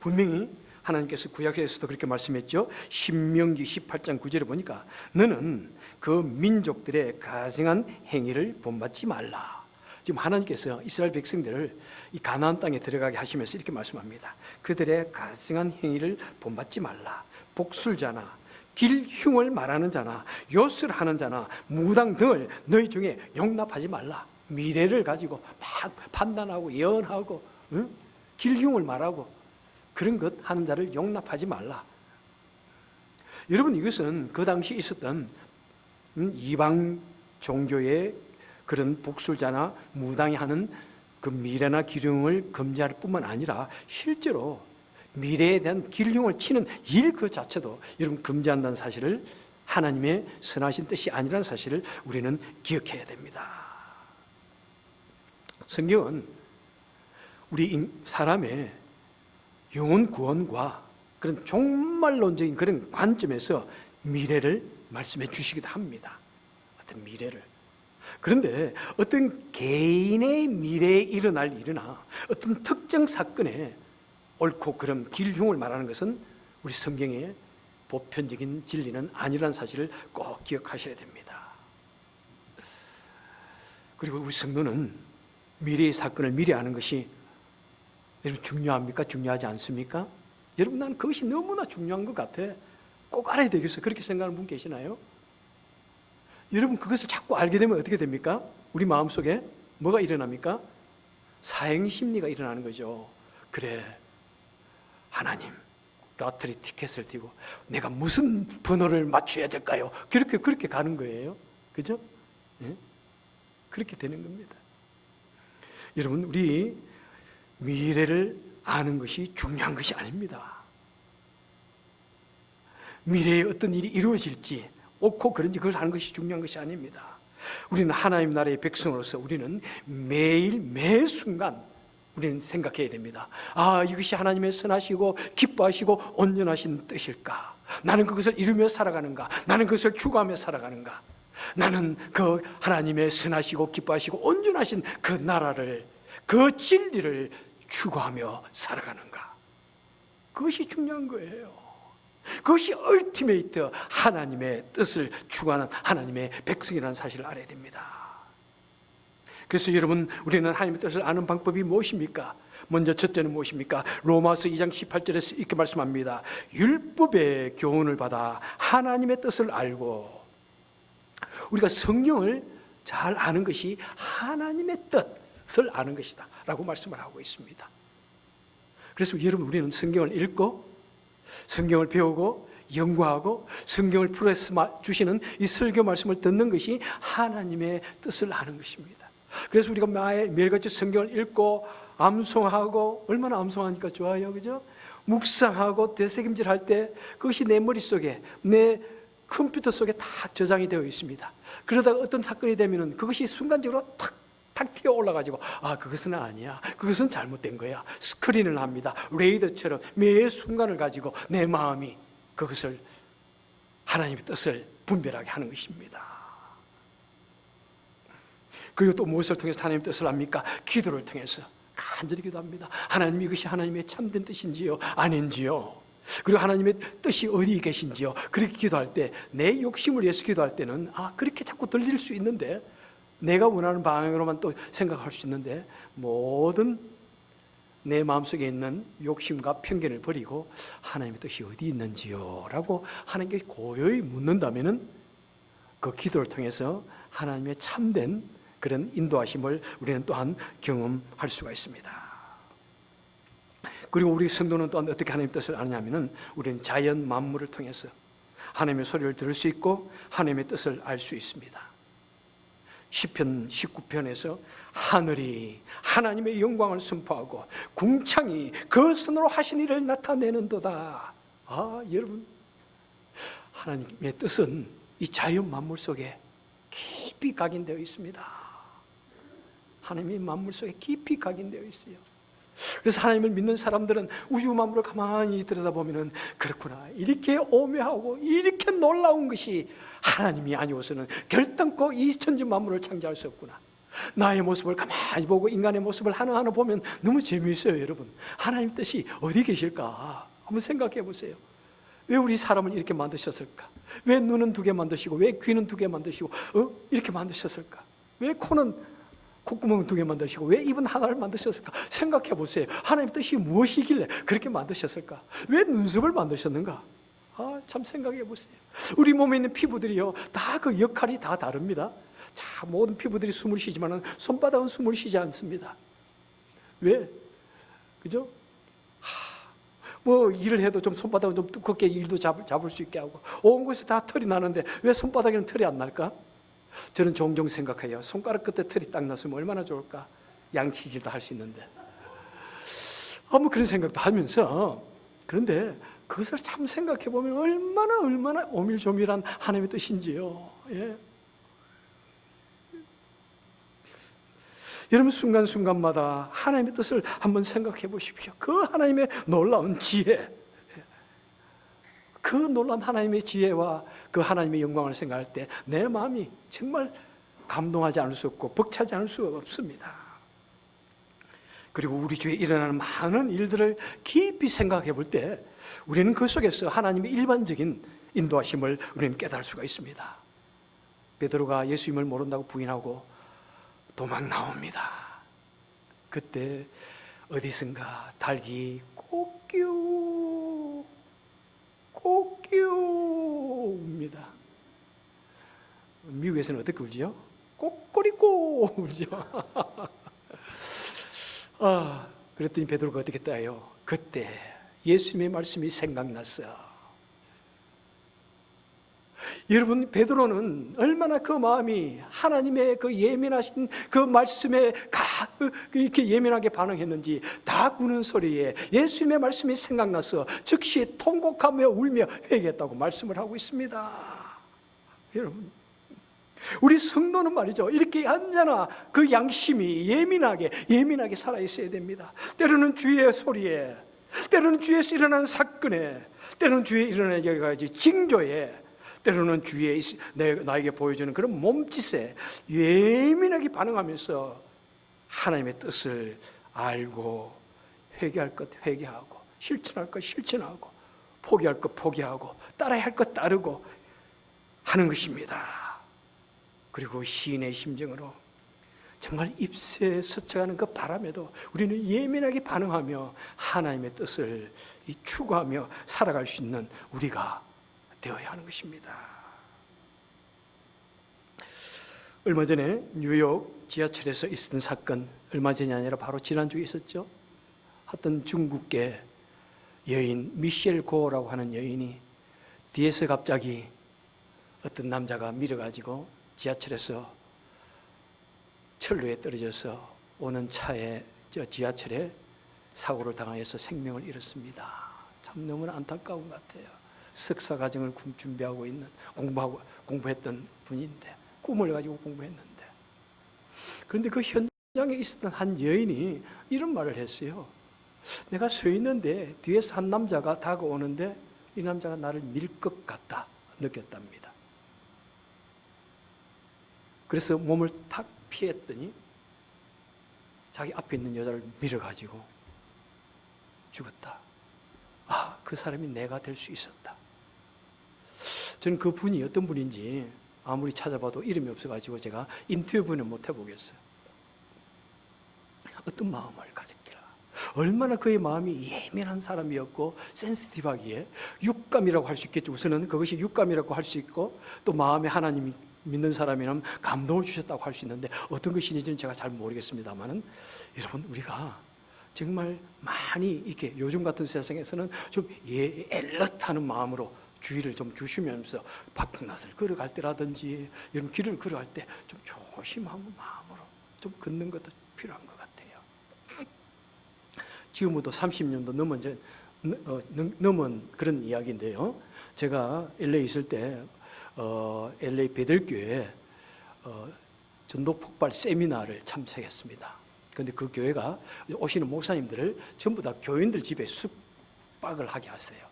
분명히 하나님께서 구약에서도 그렇게 말씀했죠. 신명기 18장 9절에 보니까 너는 그 민족들의 가증한 행위를 본받지 말라. 지금 하나님께서 이스라엘 백성들을 이 가나안 땅에 들어가게 하시면서 이렇게 말씀합니다. 그들의 가증한 행위를 본받지 말라. 복술자나 길흉을 말하는 자나 엿을 하는 자나 무당 등을 너희 중에 용납하지 말라. 미래를 가지고 막 판단하고 예언하고 길흉을 말하고 그런 것 하는 자를 용납하지 말라. 여러분, 이것은 그 당시 있었던 이방 종교의 그런 복술자나 무당이 하는 그 미래나 기륭을 금지할 뿐만 아니라 실제로 미래에 대한 기륭을 치는 일 그 자체도 여러분 금지한다는 사실을, 하나님의 선하신 뜻이 아니라는 사실을 우리는 기억해야 됩니다. 성경은 우리 사람의 영혼 구원과 그런 종말론적인 그런 관점에서 미래를 말씀해 주시기도 합니다. 어떤 미래를. 그런데 어떤 개인의 미래에 일어날 일이나 어떤 특정 사건에 옳고 그름 길흉을 말하는 것은 우리 성경의 보편적인 진리는 아니라는 사실을 꼭 기억하셔야 됩니다. 그리고 우리 성도는 미래의 사건을 미리 아는 것이 여러분 중요합니까? 중요하지 않습니까? 여러분, 난 그것이 너무나 중요한 것 같아. 꼭 알아야 되겠어. 그렇게 생각하는 분 계시나요? 여러분, 그것을 자꾸 알게 되면 어떻게 됩니까? 우리 마음속에 뭐가 일어납니까? 사행심리가 일어나는 거죠. 그래, 하나님, 로터리 티켓을 띄고 내가 무슨 번호를 맞춰야 될까요? 그렇게 가는 거예요. 그죠? 네? 그렇게 되는 겁니다. 여러분, 우리 미래를 아는 것이 중요한 것이 아닙니다. 미래에 어떤 일이 이루어질지 옳고 그른지 그걸 아는 것이 중요한 것이 아닙니다. 우리는 하나님 나라의 백성으로서 우리는 매일 매 순간 우리는 생각해야 됩니다. 아, 이것이 하나님의 선하시고 기뻐하시고 온전하신 뜻일까? 나는 그것을 이루며 살아가는가? 나는 그것을 추구하며 살아가는가? 나는 그 하나님의 선하시고 기뻐하시고 온전하신 그 나라를, 그 진리를 추구하며 살아가는가? 그것이 중요한 거예요. 그것이 얼티메이트 하나님의 뜻을 추구하는 하나님의 백성이라는 사실을 알아야 됩니다. 그래서 여러분, 우리는 하나님의 뜻을 아는 방법이 무엇입니까? 먼저 첫째는 무엇입니까? 로마서 2장 18절에서 이렇게 말씀합니다. 율법의 교훈을 받아 하나님의 뜻을 알고, 우리가 성경을 잘 아는 것이 하나님의 뜻을 아는 것이다 라고 말씀을 하고 있습니다. 그래서 여러분, 우리는 성경을 읽고 성경을 배우고 연구하고 성경을 풀어서 주시는 이 설교 말씀을 듣는 것이 하나님의 뜻을 아는 것입니다. 그래서 우리가 매일같이 성경을 읽고 암송하고, 얼마나 암송하니까 좋아요, 그죠? 묵상하고 되새김질할 때 그것이 내 머릿속에, 내 컴퓨터 속에 다 저장이 되어 있습니다. 그러다가 어떤 사건이 되면 그것이 순간적으로 탁 튀어 올라가지고, 아, 그것은 아니야, 그것은 잘못된 거야, 스크린을 합니다. 레이더처럼 매 순간을 가지고 내 마음이 그것을, 하나님의 뜻을 분별하게 하는 것입니다. 그리고 또 무엇을 통해서 하나님의 뜻을 압니까? 기도를 통해서 간절히 기도합니다. 하나님, 이것이 하나님의 참된 뜻인지요, 아닌지요? 그리고 하나님의 뜻이 어디 계신지요? 그렇게 기도할 때, 내 욕심을 위해서 기도할 때는 그렇게 자꾸 들릴 수 있는데, 내가 원하는 방향으로만 또 생각할 수 있는데, 모든 내 마음속에 있는 욕심과 편견을 버리고 하나님의 뜻이 어디 있는지요? 라고 하나님께 고요히 묻는다면 그 기도를 통해서 하나님의 참된 그런 인도하심을 우리는 또한 경험할 수가 있습니다. 그리고 우리 성도는 또한 어떻게 하나님의 뜻을 아느냐면, 우리는 자연 만물을 통해서 하나님의 소리를 들을 수 있고 하나님의 뜻을 알 수 있습니다. 시편 19편에서 하늘이 하나님의 영광을 선포하고 궁창이 그 손으로 하신 일을 나타내는도다. 여러분, 하나님의 뜻은 이 자연 만물 속에 깊이 각인되어 있습니다. 하나님의 만물 속에 깊이 각인되어 있어요. 그래서 하나님을 믿는 사람들은 우주 만물을 가만히 들여다보면, 그렇구나, 이렇게 오묘하고 이렇게 놀라운 것이 하나님이 아니고서는 결단코 이 천지 만물을 창조할 수 없구나. 나의 모습을 가만히 보고 인간의 모습을 하나하나 보면 너무 재미있어요, 여러분. 하나님 뜻이 어디 계실까? 한번 생각해 보세요. 왜 우리 사람을 이렇게 만드셨을까? 왜 눈은 2개 만드시고, 왜 귀는 2개 만드시고, 이렇게 만드셨을까? 왜 코는 콧구멍 2개 만드시고, 왜 입은 하나를 만드셨을까? 생각해 보세요. 하나님 뜻이 무엇이길래 그렇게 만드셨을까? 왜 눈썹을 만드셨는가? 참 생각해 보세요. 우리 몸에 있는 피부들이요, 다 그 역할이 다 다릅니다. 자, 모든 피부들이 숨을 쉬지만 손바닥은 숨을 쉬지 않습니다. 왜? 그죠? 뭐 일을 해도 좀 손바닥은 좀 두껍게 일도 잡을 수 있게 하고, 온 곳에 다 털이 나는데 왜 손바닥에는 털이 안 날까? 저는 종종 생각해요. 손가락 끝에 털이 딱 났으면 얼마나 좋을까? 양치질도 할 수 있는데. 뭐 그런 생각도 하면서, 그런데 그것을 참 생각해 보면 얼마나 오밀조밀한 하나님의 뜻인지요. 예. 여러분, 순간순간마다 하나님의 뜻을 한번 생각해 보십시오. 그 하나님의 놀라운 지혜, 그 놀라운 하나님의 지혜와 그 하나님의 영광을 생각할 때 내 마음이 정말 감동하지 않을 수 없고 벅차지 않을 수 없습니다. 그리고 우리 주위에 일어나는 많은 일들을 깊이 생각해 볼 때 우리는 그 속에서 하나님의 일반적인 인도하심을 우리는 깨달을 수가 있습니다. 베드로가 예수님을 모른다고 부인하고 도망 나옵니다. 그때 어디선가 닭이 꼬끼웁니다. 미국에서는 어떻게 울지요? 꼬꼬리꼬 울죠. 그랬더니 베드로가 어떻게 따요? 그때 예수님의 말씀이 생각났어. 여러분, 베드로는 얼마나 그 마음이 하나님의 그 예민하신 그 말씀에 이렇게 예민하게 반응했는지, 닭 우는 소리에 예수님의 말씀이 생각나서 즉시 통곡하며 울며 회개했다고 말씀을 하고 있습니다. 여러분, 우리 성도는 말이죠, 이렇게 언제나 그 양심이 예민하게 살아있어야 됩니다. 때로는 주의 소리에, 때로는 주위에서 일어나는 사건에, 때로는 주위에 일어나는 여러 가지 징조에, 때로는 주위에 나에게 보여주는 그런 몸짓에 예민하게 반응하면서 하나님의 뜻을 알고, 회개할 것 회개하고, 실천할 것 실천하고, 포기할 것 포기하고, 따라야 할 것 따르고 하는 것입니다. 그리고 시인의 심정으로 정말 잎새에 스쳐가는 그 바람에도 우리는 예민하게 반응하며 하나님의 뜻을 추구하며 살아갈 수 있는 우리가 되어야 하는 것입니다. 얼마 전에 뉴욕 지하철에서 있었던 사건, 얼마 전이 아니라 바로 지난주에 있었죠. 어떤 중국계 여인 미셸 고라고 하는 여인이 뒤에서 갑자기 어떤 남자가 밀어가지고 지하철에서 철로에 떨어져서 오는 차에 지하철에 사고를 당하여서 생명을 잃었습니다. 참 너무나 안타까운 것 같아요. 석사 과정을 준비하고 있는 공부했던 분인데, 꿈을 가지고 공부했는데, 그런데 그 현장에 있었던 한 여인이 이런 말을 했어요. 내가 서 있는데 뒤에서 한 남자가 다가오는데 이 남자가 나를 밀 것 같다 느꼈답니다. 그래서 몸을 탁 피했더니 자기 앞에 있는 여자를 밀어가지고 죽었다. 그 사람이 내가 될 수 있었다. 저는 그 분이 어떤 분인지 아무리 찾아봐도 이름이 없어가지고 제가 인터뷰는 못 해보겠어요. 어떤 마음을 가졌길래, 얼마나 그의 마음이 예민한 사람이었고 센시티브하기에, 육감이라고 할 수 있겠죠. 우선은 그것이 육감이라고 할 수 있고, 또 마음에 하나님이 믿는 사람이라면 감동을 주셨다고 할 수 있는데, 어떤 것인지는 제가 잘 모르겠습니다만은, 여러분, 우리가 정말 많이 이렇게 요즘 같은 세상에서는 좀 엘럿하는 마음으로 주의를 좀 주시면서 밖낮을 걸어갈 때라든지 이런 길을 걸어갈 때 좀 조심한 마음으로 좀 걷는 것도 필요한 것 같아요. 지금부터 30년도 넘은 그런 이야기인데요. 제가 LA 있을 때 LA 베들교회 전도 폭발 세미나를 참석했습니다. 그런데 그 교회가 오시는 목사님들을 전부 다 교인들 집에 숙박을 하게 하세요.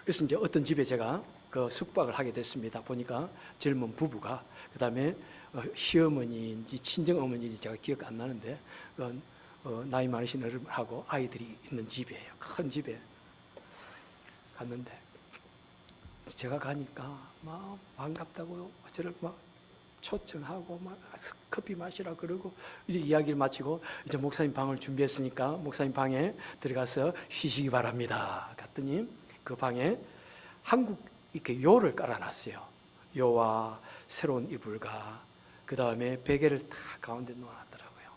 그래서 이제 어떤 집에 제가 그 숙박을 하게 됐습니다. 보니까 젊은 부부가, 그 다음에 시어머니인지 친정어머니인지 제가 기억 안 나는데 나이 많으신 어른하고 아이들이 있는 집이에요. 큰 집에 갔는데 제가 가니까 막 반갑다고 저를 막 초청하고 막 커피 마시라 그러고 이제 이야기를 마치고 이제 목사님 방을 준비했으니까 목사님 방에 들어가서 쉬시기 바랍니다. 갔더니 그 방에 한국 이렇게 요를 깔아놨어요. 요와 새로운 이불과 그 다음에 베개를 다 가운데 놓아놨더라고요.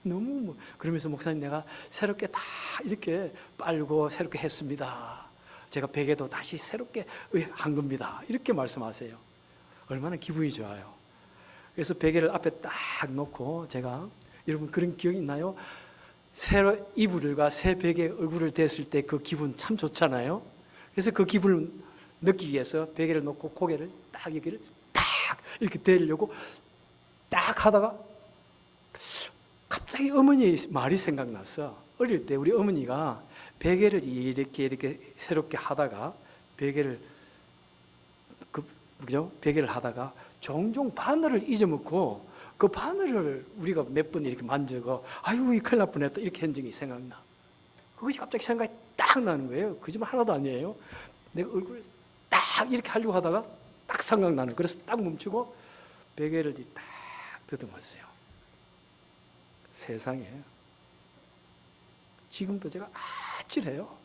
너무 그러면서 목사님 내가 새롭게 다 이렇게 빨고 새롭게 했습니다. 제가 베개도 다시 새롭게 한 겁니다. 이렇게 말씀하세요. 얼마나 기분이 좋아요. 그래서 베개를 앞에 딱 놓고 제가 여러분 그런 기억이 있나요? 새로 이불과 새 베개 얼굴을 댔을 때 그 기분 참 좋잖아요. 그래서 그 기분을 느끼기 위해서 베개를 놓고 고개를 딱 여기를 딱 이렇게 대려고 딱 하다가 갑자기 어머니의 말이 생각났어. 어릴 때 우리 어머니가 베개를 이렇게 새롭게 하다가 베개를 베개를 하다가 종종 바늘을 잊어먹고 그 바늘을 우리가 몇 번 이렇게 만져고 아이고 이 큰일 날 뻔했다 이렇게 한 적이 생각나. 그것이 갑자기 생각이 딱 나는 거예요. 거짓말 하나도 아니에요. 내가 얼굴을 딱 이렇게 하려고 하다가 딱 생각나는. 그래서 딱 멈추고 베개를 딱 더듬었어요. 세상에 지금도 제가 아찔해요.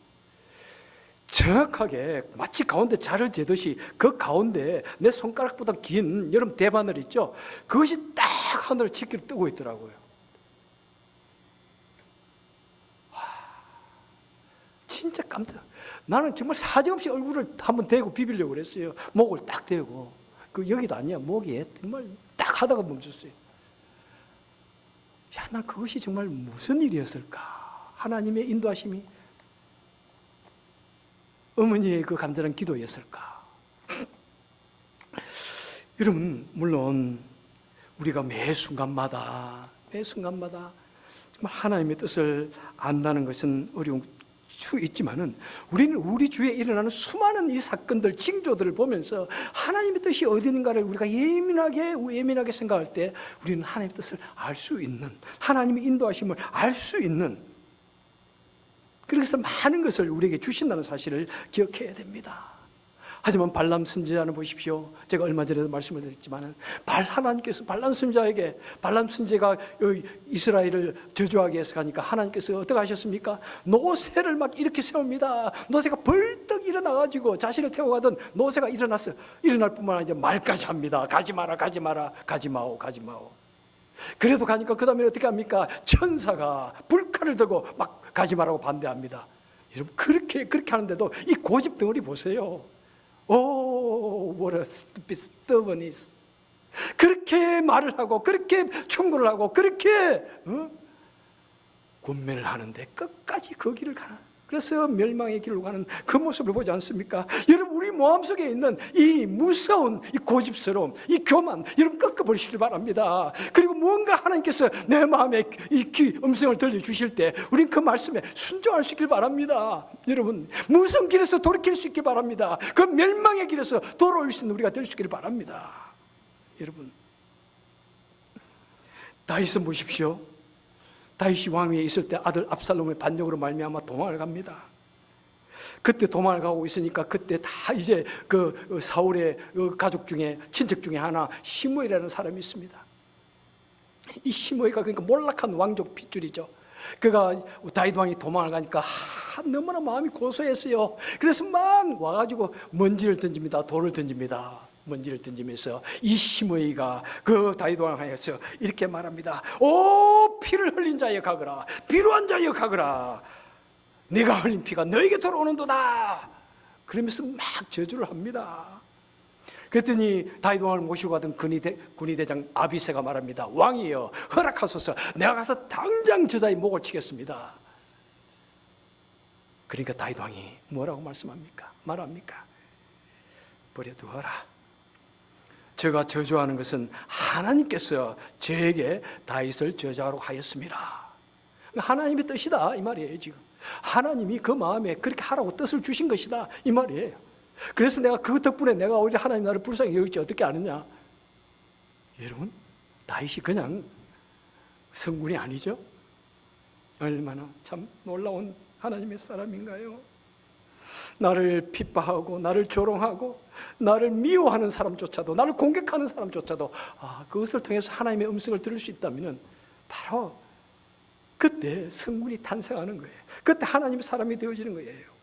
정확하게 마치 가운데 자를 재듯이 그 가운데 내 손가락보다 긴 여름 대바늘 있죠? 그것이 딱 하늘을 치키로 뜨고 있더라고요. 진짜 깜짝. 나는 정말 사정없이 얼굴을 한번 대고 비비려고 그랬어요. 목을 딱 대고. 그 여기도 아니야. 목에 정말 딱 하다가 멈췄어요. 야, 난 그것이 정말 무슨 일이었을까? 하나님의 인도하심이 어머니의 그 간절한 기도였을까? 여러분, 물론 우리가 매 순간마다 정말 하나님의 뜻을 안다는 것은 어려운 수 있지만은 우리는 우리 주위에 일어나는 수많은 이 사건들, 징조들을 보면서 하나님의 뜻이 어디 있는가를 우리가 예민하게 생각할 때 우리는 하나님의 뜻을 알 수 있는, 하나님의 인도하심을 알 수 있는, 그래서 많은 것을 우리에게 주신다는 사실을 기억해야 됩니다. 하지만 발람 선지자는 보십시오. 제가 얼마 전에도 말씀을 드렸지만 하나님께서 발람 선지자에게, 발람 선지자가 이스라엘을 저주하기 위해서 가니까 하나님께서 어떻게 하셨습니까? 노새를 막 이렇게 세웁니다. 노새가 벌떡 일어나가지고 자신을 태워가던 노새가 일어났어요. 일어날 뿐만 아니라 말까지 합니다. 가지 마라, 가지 마라, 가지 마오, 가지 마오. 그래도 가니까 그 다음에 어떻게 합니까? 천사가 불칼을 들고 막 가지 말라고 반대합니다. 여러분 그렇게 하는데도 이 고집 덩어리 보세요. 오, what a stupid stubbornness. 그렇게 말을 하고 그렇게 충고를 하고 그렇게 권면을 하는데 끝까지 그 길을 가는, 그래서 멸망의 길로 가는 그 모습을 보지 않습니까? 여러분 우리 마음속에 있는 이 무서운 이 고집스러움, 이 교만, 여러분 꺾어버리시길 바랍니다. 그리고 뭔가 하나님께서 내 마음에 이 음성을 들려주실 때 우린 그 말씀에 순종할 수 있길 바랍니다. 여러분 무서운 길에서 돌이킬 수 있길 바랍니다. 그 멸망의 길에서 돌아올 수 있는 우리가 될 수 있길 바랍니다. 여러분 다윗은 보십시오. 다윗이 왕위에 있을 때 아들 압살롬의 반역으로 말미암아 도망을 갑니다. 그때 도망을 가고 있으니까 그때 다 이제 그 사울의 가족 중에, 친척 중에 하나 시므이라는 사람이 있습니다. 이 시므이가 그러니까 몰락한 왕족 핏줄이죠. 그가 다윗 왕이 도망을 가니까 너무나 마음이 고소했어요. 그래서 막 와가지고 먼지를 던집니다. 돌을 던집니다. 먼지를 던지면서 이 시므이가 그 다윗 왕에서 이렇게 말합니다. 오, 피를 흘린 자여 가거라, 비루한 자여 가거라, 내가 흘린 피가 너에게 돌아오는도다. 그러면서 막 저주를 합니다. 그랬더니 다윗 왕을 모시고 가던 군의대장 아비새가 말합니다. 왕이여 허락하소서, 내가 가서 당장 저자의 목을 치겠습니다. 그러니까 다윗 왕이 뭐라고 말합니까? 버려두어라. 제가 저주하는 것은 하나님께서 저에게 다윗을 저주하라고 하였습니다. 하나님의 뜻이다 이 말이에요. 지금 하나님이 그 마음에 그렇게 하라고 뜻을 주신 것이다 이 말이에요. 그래서 내가 그 덕분에 내가 오히려 하나님 나를 불쌍히 여길지 어떻게 아느냐? 여러분, 다윗이 그냥 성군이 아니죠? 얼마나 참 놀라운 하나님의 사람인가요? 나를 핍박하고 나를 조롱하고 나를 미워하는 사람조차도, 나를 공격하는 사람조차도 그것을 통해서 하나님의 음성을 들을 수 있다면 바로 그때 성군이 탄생하는 거예요. 그때 하나님의 사람이 되어지는 거예요.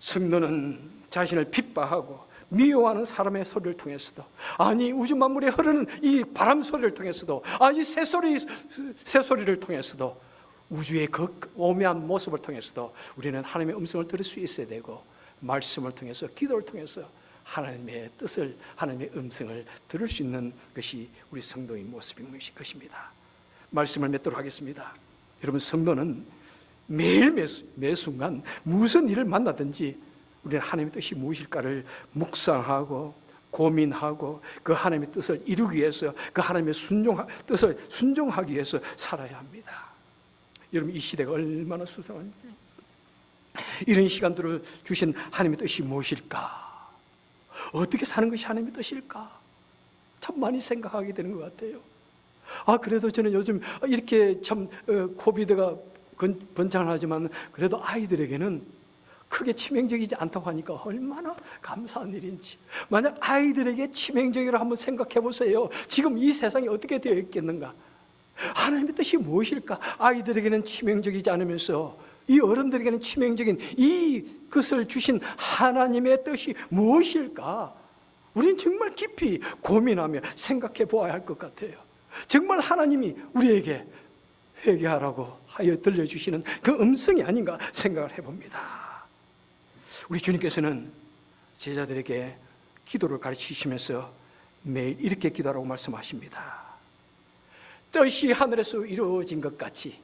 성도는 자신을 핍박하고 미워하는 사람의 소리를 통해서도, 아니 우주 만물에 흐르는 이 바람 소리를 통해서도, 아니 새소리를 통해서도, 우주의 그 오묘한 모습을 통해서도 우리는 하나님의 음성을 들을 수 있어야 되고, 말씀을 통해서, 기도를 통해서 하나님의 뜻을, 하나님의 음성을 들을 수 있는 것이 우리 성도의 모습인 것입니다. 말씀을 맺도록 하겠습니다. 여러분, 성도는 매일 매 순간 무슨 일을 만나든지 우리는 하나님의 뜻이 무엇일까를 묵상하고 고민하고 그 하나님의 뜻을 이루기 위해서, 그 하나님의 뜻을 순종하기 위해서 살아야 합니다. 여러분, 이 시대가 얼마나 수상한지, 이런 시간들을 주신 하나님의 뜻이 무엇일까? 어떻게 사는 것이 하나님의 뜻일까? 참 많이 생각하게 되는 것 같아요. 그래도 저는 요즘 이렇게 참 코비드가 번창을 하지만 그래도 아이들에게는 크게 치명적이지 않다고 하니까 얼마나 감사한 일인지. 만약 아이들에게 치명적이라 한번 생각해 보세요. 지금 이 세상이 어떻게 되어 있겠는가? 하나님의 뜻이 무엇일까? 아이들에게는 치명적이지 않으면서 이 어른들에게는 치명적인 이것을 주신 하나님의 뜻이 무엇일까? 우리는 정말 깊이 고민하며 생각해 보아야 할 것 같아요. 정말 하나님이 우리에게 회개하라고 하여 들려주시는 그 음성이 아닌가 생각을 해봅니다. 우리 주님께서는 제자들에게 기도를 가르치시면서 매일 이렇게 기도하라고 말씀하십니다. 뜻이 하늘에서 이루어진 것 같이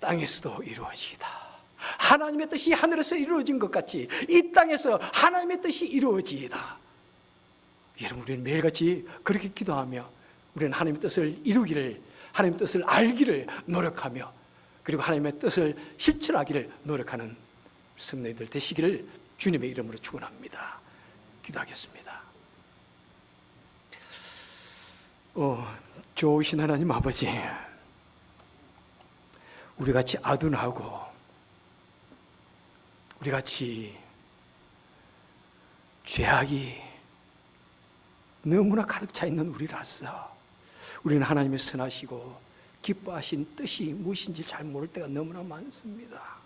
땅에서도 이루어지이다. 하나님의 뜻이 하늘에서 이루어진 것 같이 이 땅에서 하나님의 뜻이 이루어지이다. 여러분, 우리는 매일같이 그렇게 기도하며 우리는 하나님의 뜻을 이루기를, 하나님의 뜻을 알기를 노력하며, 그리고 하나님의 뜻을 실천하기를 노력하는 성도님들 되시기를 주님의 이름으로 축원합니다. 기도하겠습니다. 좋으신 하나님 아버지, 우리같이 아둔하고 우리같이 죄악이 너무나 가득 차 있는 우리라서 우리는 하나님의 선하시고 기뻐하신 뜻이 무엇인지 잘 모를 때가 너무나 많습니다.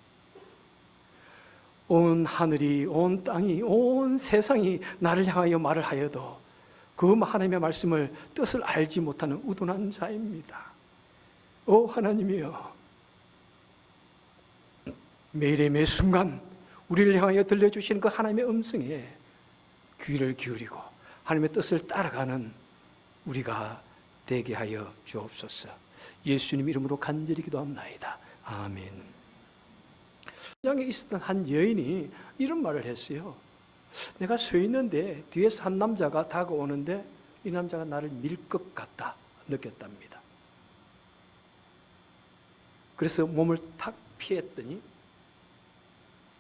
온 하늘이, 온 땅이, 온 세상이 나를 향하여 말을 하여도 그 하나님의 말씀을, 뜻을 알지 못하는 우둔한 자입니다. 하나님이여, 매일의 매 순간 우리를 향하여 들려주시는 그 하나님의 음성에 귀를 기울이고 하나님의 뜻을 따라가는 우리가 되게 하여 주옵소서. 예수님 이름으로 간절히 기도합나이다. 아멘. 장에 있었던 한 여인이 이런 말을 했어요. 내가 서 있는데 뒤에서 한 남자가 다가오는데 이 남자가 나를 밀 것 같다 느꼈답니다. 그래서 몸을 탁 피했더니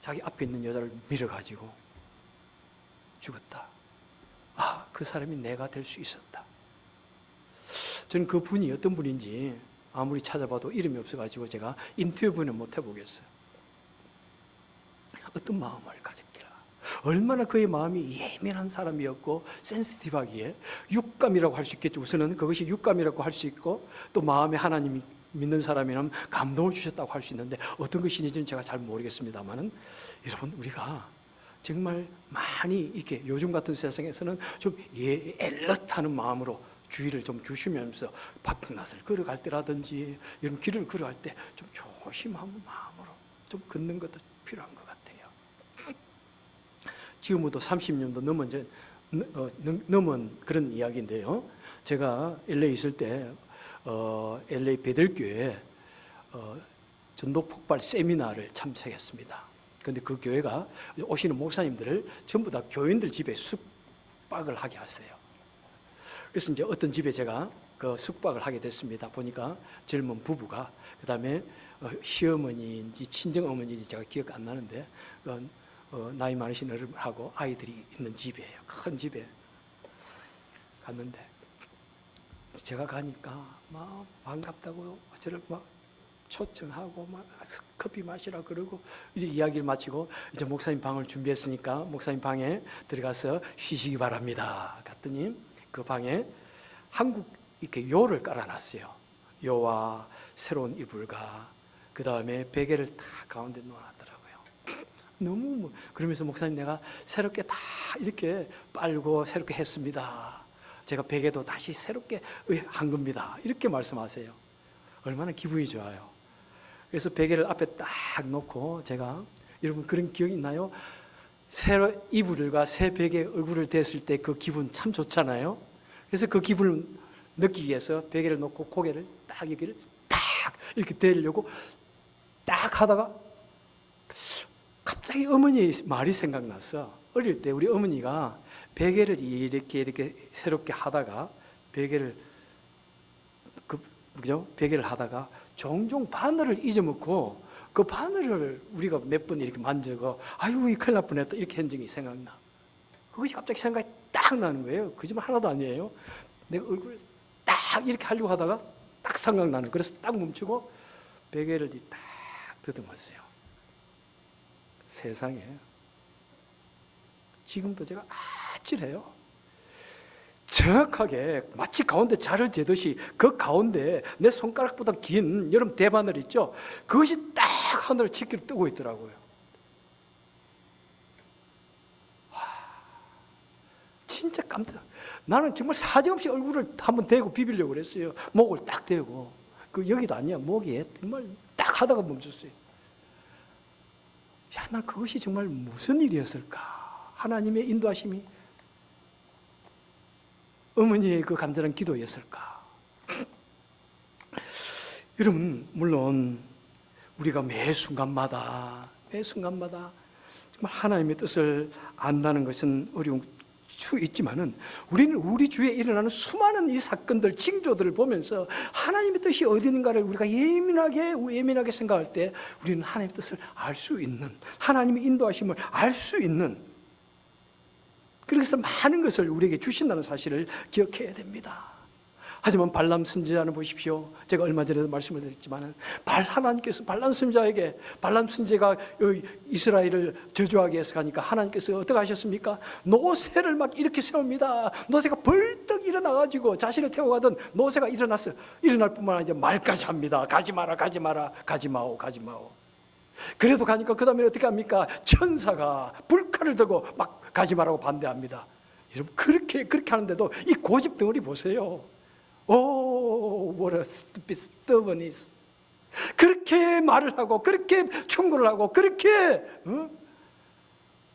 자기 앞에 있는 여자를 밀어가지고 죽었다. 그 사람이 내가 될 수 있었다. 저는 그 분이 어떤 분인지 아무리 찾아봐도 이름이 없어가지고 제가 인터뷰는 못 해보겠어요. 어떤 마음을 가졌기라. 얼마나 그의 마음이 예민한 사람이었고 센시티브하기에 육감이라고 할 수 있겠죠. 우선은 그것이 육감이라고 할 수 있고, 또 마음에 하나님이 믿는 사람이라면 감동을 주셨다고 할 수 있는데 어떤 것인지는 제가 잘 모르겠습니다만은, 여러분, 우리가 정말 많이 이렇게 요즘 같은 세상에서는 좀 엘럿하는 마음으로 주의를 좀 주시면서 밖낮을 걸어갈 때라든지 이런 길을 걸어갈 때 좀 조심한 마음으로 좀 걷는 것도 필요한 것 같아요. 지금부터 30년도 넘은 그런 이야기인데요. 제가 LA 있을 때 LA 베들교회 전도 폭발 세미나를 참석했습니다. 그런데 그 교회가 오시는 목사님들을 전부 다 교인들 집에 숙박을 하게 하세요. 그래서 이제 어떤 집에 제가 그 숙박을 하게 됐습니다. 보니까 젊은 부부가, 그 다음에 시어머니인지 친정어머니인지 제가 기억 안 나는데 나이 많으신 어른하고 아이들이 있는 집이에요. 큰 집에. 갔는데 제가 가니까 막 반갑다고 저를 막 초청하고 막 커피 마시라 그러고 이제 이야기를 마치고 이제 목사님 방을 준비했으니까 목사님 방에 들어가서 쉬시기 바랍니다. 갔더니 그 방에 한국 이렇게 요를 깔아놨어요. 요와 새로운 이불과 그 다음에 베개를 다 가운데 놓아놨더라고요. 너무 그러면서 목사님 내가 새롭게 다 이렇게 빨고 새롭게 했습니다. 제가 베개도 다시 새롭게 한 겁니다. 이렇게 말씀하세요. 얼마나 기분이 좋아요. 그래서 베개를 앞에 딱 놓고 제가 여러분 그런 기억 있나요? 새 이불과 새 베개에 얼굴을 댔을 때 그 기분 참 좋잖아요. 그래서 그 기분을 느끼기 위해서 베개를 놓고 고개를 딱 여기를 딱 이렇게 대려고 딱 하다가 갑자기 어머니의 말이 생각났어. 어릴 때 우리 어머니가 베개를 이렇게 새롭게 하다가 베개를 베개를 하다가 종종 바늘을 잊어먹고 그 바늘을 우리가 몇 번 이렇게 만져고 아이고 이 큰일 날 뻔했다 이렇게 한 적이 생각나. 그것이 갑자기 생각이 딱 나는 거예요. 거짓말 하나도 아니에요. 내가 얼굴을 딱 이렇게 하려고 하다가 딱 생각나는. 그래서 딱 멈추고 베개를 딱 더듬었어요. 세상에 지금도 제가 아찔해요. 정확하게 마치 가운데 자를 재듯이 그 가운데 내 손가락보다 긴 여름 대바늘 있죠? 그것이 딱 하늘을 치키로 뜨고 있더라고요. 진짜 깜짝. 나는 정말 사정없이 얼굴을 한번 대고 비비려고 그랬어요. 목을 딱 대고. 그 여기도 아니야. 목에 정말 딱 하다가 멈췄어요. 야, 난 그것이 정말 무슨 일이었을까? 하나님의 인도하심이 어머니의 그 간절한 기도였을까? 여러분, 물론 우리가 매 순간마다 정말 하나님의 뜻을 안다는 것은 어려운 수 있지만은 우리는 우리 주위에 일어나는 수많은 이 사건들, 징조들을 보면서 하나님의 뜻이 어디 있는가를 우리가 예민하게 생각할 때 우리는 하나님의 뜻을 알 수 있는, 하나님의 인도하심을 알 수 있는, 그래서 많은 것을 우리에게 주신다는 사실을 기억해야 됩니다. 하지만 발람 선지자는 보십시오. 제가 얼마 전에도 말씀을 드렸지만 하나님께서 발람 선지자에게, 발람 선지자가 이스라엘을 저주하기 위해서 가니까 하나님께서 어떻게 하셨습니까? 노새를 막 이렇게 세웁니다. 노새가 벌떡 일어나가지고 자신을 태워가던 노새가 일어났어요. 일어날 뿐만 아니라 말까지 합니다. 가지 마라, 가지 마라, 가지 마오, 가지 마오. 그래도 가니까 그 다음에 어떻게 합니까? 천사가 불칼을 들고 막 가지 마라고 반대합니다. 여러분 그렇게 하는데도 이 고집 덩어리 보세요. 오, what a stupid stubbornness. 그렇게 말을 하고 그렇게 충고를 하고 그렇게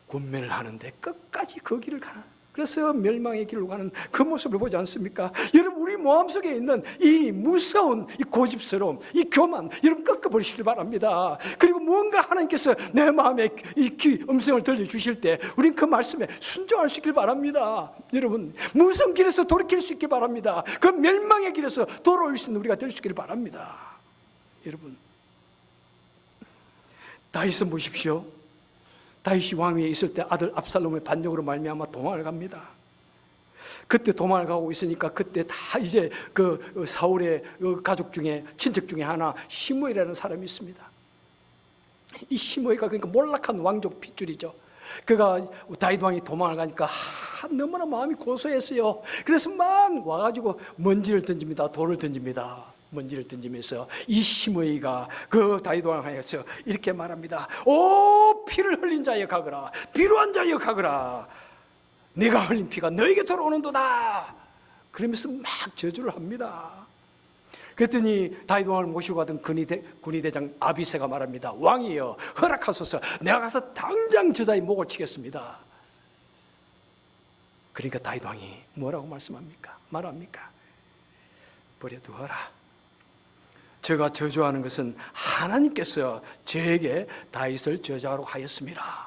권면을 하는데 끝까지 그 길을 가는, 그래서 멸망의 길로 가는 그 모습을 보지 않습니까? 여러분 우리 마음속에 있는 이 무서운 이 고집스러움, 이 교만, 여러분 꺾어버리시길 바랍니다. 그리고 무언가 하나님께서 내 마음에 이 음성을 들려주실 때 우린 그 말씀에 순종할 수 있길 바랍니다. 여러분 무서운 길에서 돌이킬 수 있길 바랍니다. 그 멸망의 길에서 돌아올 수 있는 우리가 될 수 있길 바랍니다. 여러분 다윗은 보십시오. 다윗이 왕위에 있을 때 아들 압살롬의 반역으로 말미암아 도망을 갑니다. 그때 도망을 가고 있으니까 그때 다 이제 그 사울의 가족 중에, 친척 중에 하나 시므이라는 사람이 있습니다. 이 시므이가 그러니까 몰락한 왕족 핏줄이죠. 그가 다윗 왕이 도망을 가니까 너무나 마음이 고소했어요. 그래서 막 와가지고 먼지를 던집니다. 돌을 던집니다. 먼지를 던지면서 이 시므이가 그 다윗 왕에서 이렇게 말합니다. 오, 피를 흘린 자여 가거라, 비루한 자여 가거라, 내가 흘린 피가 너에게 돌아오는도다. 그러면서 막 저주를 합니다. 그랬더니 다윗 왕을 모시고 가던 군의대장 아비새가 말합니다. 왕이여 허락하소서, 내가 가서 당장 저자의 목을 치겠습니다. 그러니까 다윗 왕이 뭐라고 말합니까? 버려두어라. 제가 저주하는 것은 하나님께서 저에게 다윗을 저주하라고 하였습니다.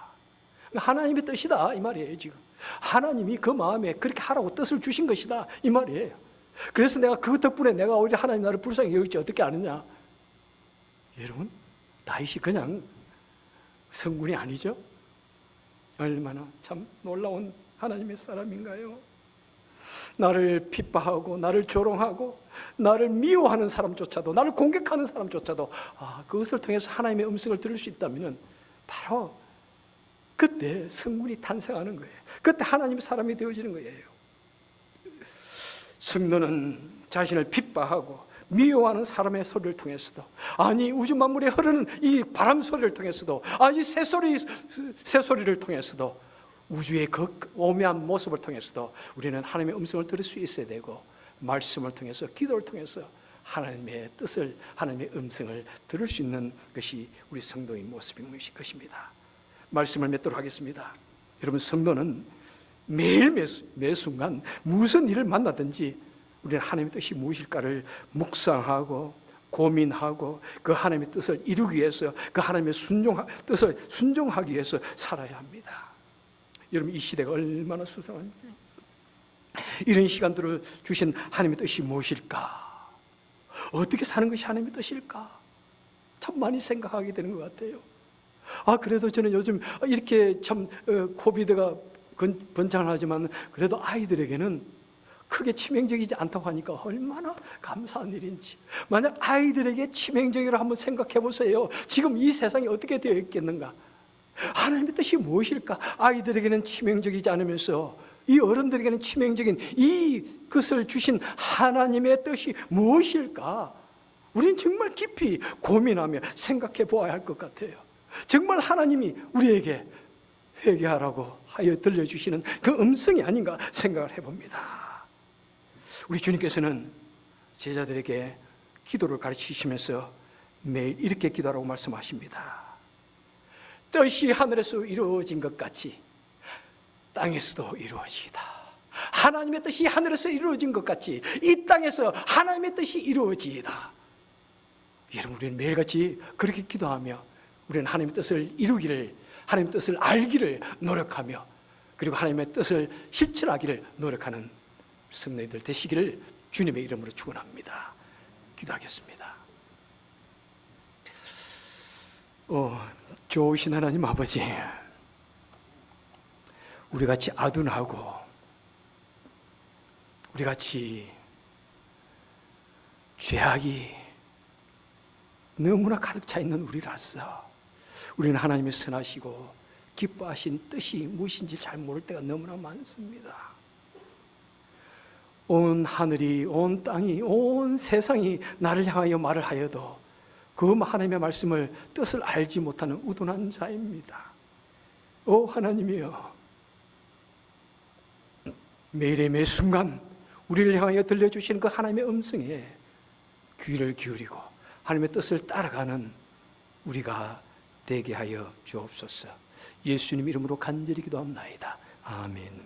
하나님의 뜻이다 이 말이에요. 지금 하나님이 그 마음에 그렇게 하라고 뜻을 주신 것이다 이 말이에요. 그래서 내가 그 덕분에 내가 오히려 하나님 나를 불쌍히 여길지 어떻게 아느냐. 여러분 다윗이 그냥 성군이 아니죠. 얼마나 참 놀라운 하나님의 사람인가요. 나를 핍박하고 나를 조롱하고 나를 미워하는 사람조차도, 나를 공격하는 사람조차도 그것을 통해서 하나님의 음성을 들을 수 있다면 바로 그때 성문이 탄생하는 거예요. 그때 하나님의 사람이 되어지는 거예요. 성도는 자신을 핍박하고 미워하는 사람의 소리를 통해서도, 아니 우주 만물에 흐르는 이 바람 소리를 통해서도, 아니 새소리를 통해서도, 우주의 그 오묘한 모습을 통해서도 우리는 하나님의 음성을 들을 수 있어야 되고, 말씀을 통해서, 기도를 통해서 하나님의 뜻을, 하나님의 음성을 들을 수 있는 것이 우리 성도의 모습인 것입니다. 말씀을 맺도록 하겠습니다. 여러분, 성도는 매일 매 순간 무슨 일을 만나든지 우리는 하나님의 뜻이 무엇일까를 묵상하고 고민하고 그 하나님의 뜻을 이루기 위해서, 그 하나님의 뜻을 순종하기 위해서 살아야 합니다. 여러분, 이 시대가 얼마나 수상한지, 이런 시간들을 주신 하나님의 뜻이 무엇일까? 어떻게 사는 것이 하나님의 뜻일까? 참 많이 생각하게 되는 것 같아요. 그래도 저는 요즘 이렇게 참 코비드가 번창을 하지만 그래도 아이들에게는 크게 치명적이지 않다고 하니까 얼마나 감사한 일인지. 만약 아이들에게 치명적이라 한번 생각해 보세요. 지금 이 세상이 어떻게 되어 있겠는가? 하나님의 뜻이 무엇일까? 아이들에게는 치명적이지 않으면서 이 어른들에게는 치명적인 이것을 주신 하나님의 뜻이 무엇일까? 우리는 정말 깊이 고민하며 생각해 보아야 할 것 같아요. 정말 하나님이 우리에게 회개하라고 하여 들려주시는 그 음성이 아닌가 생각을 해봅니다. 우리 주님께서는 제자들에게 기도를 가르치시면서 매일 이렇게 기도하라고 말씀하십니다. 뜻이 하늘에서 이루어진 것 같이 땅에서도 이루어지이다. 하나님의 뜻이 하늘에서 이루어진 것 같이 이 땅에서 하나님의 뜻이 이루어지이다. 여러분, 우리는 매일같이 그렇게 기도하며 우리는 하나님의 뜻을 이루기를, 하나님의 뜻을 알기를 노력하며, 그리고 하나님의 뜻을 실천하기를 노력하는 성도님들 되시기를 주님의 이름으로 축원합니다. 기도하겠습니다. 좋으신 하나님 아버지, 우리같이 아둔하고 우리같이 죄악이 너무나 가득 차 있는 우리라서 우리는 하나님의 선하시고 기뻐하신 뜻이 무엇인지 잘 모를 때가 너무나 많습니다. 온 하늘이, 온 땅이, 온 세상이 나를 향하여 말을 하여도 그 하나님의 말씀을, 뜻을 알지 못하는 우둔한 자입니다. 하나님이여, 매일의 매 순간 우리를 향하여 들려주시는 그 하나님의 음성에 귀를 기울이고 하나님의 뜻을 따라가는 우리가 되게 하여 주옵소서. 예수님 이름으로 간절히 기도합나이다. 아멘.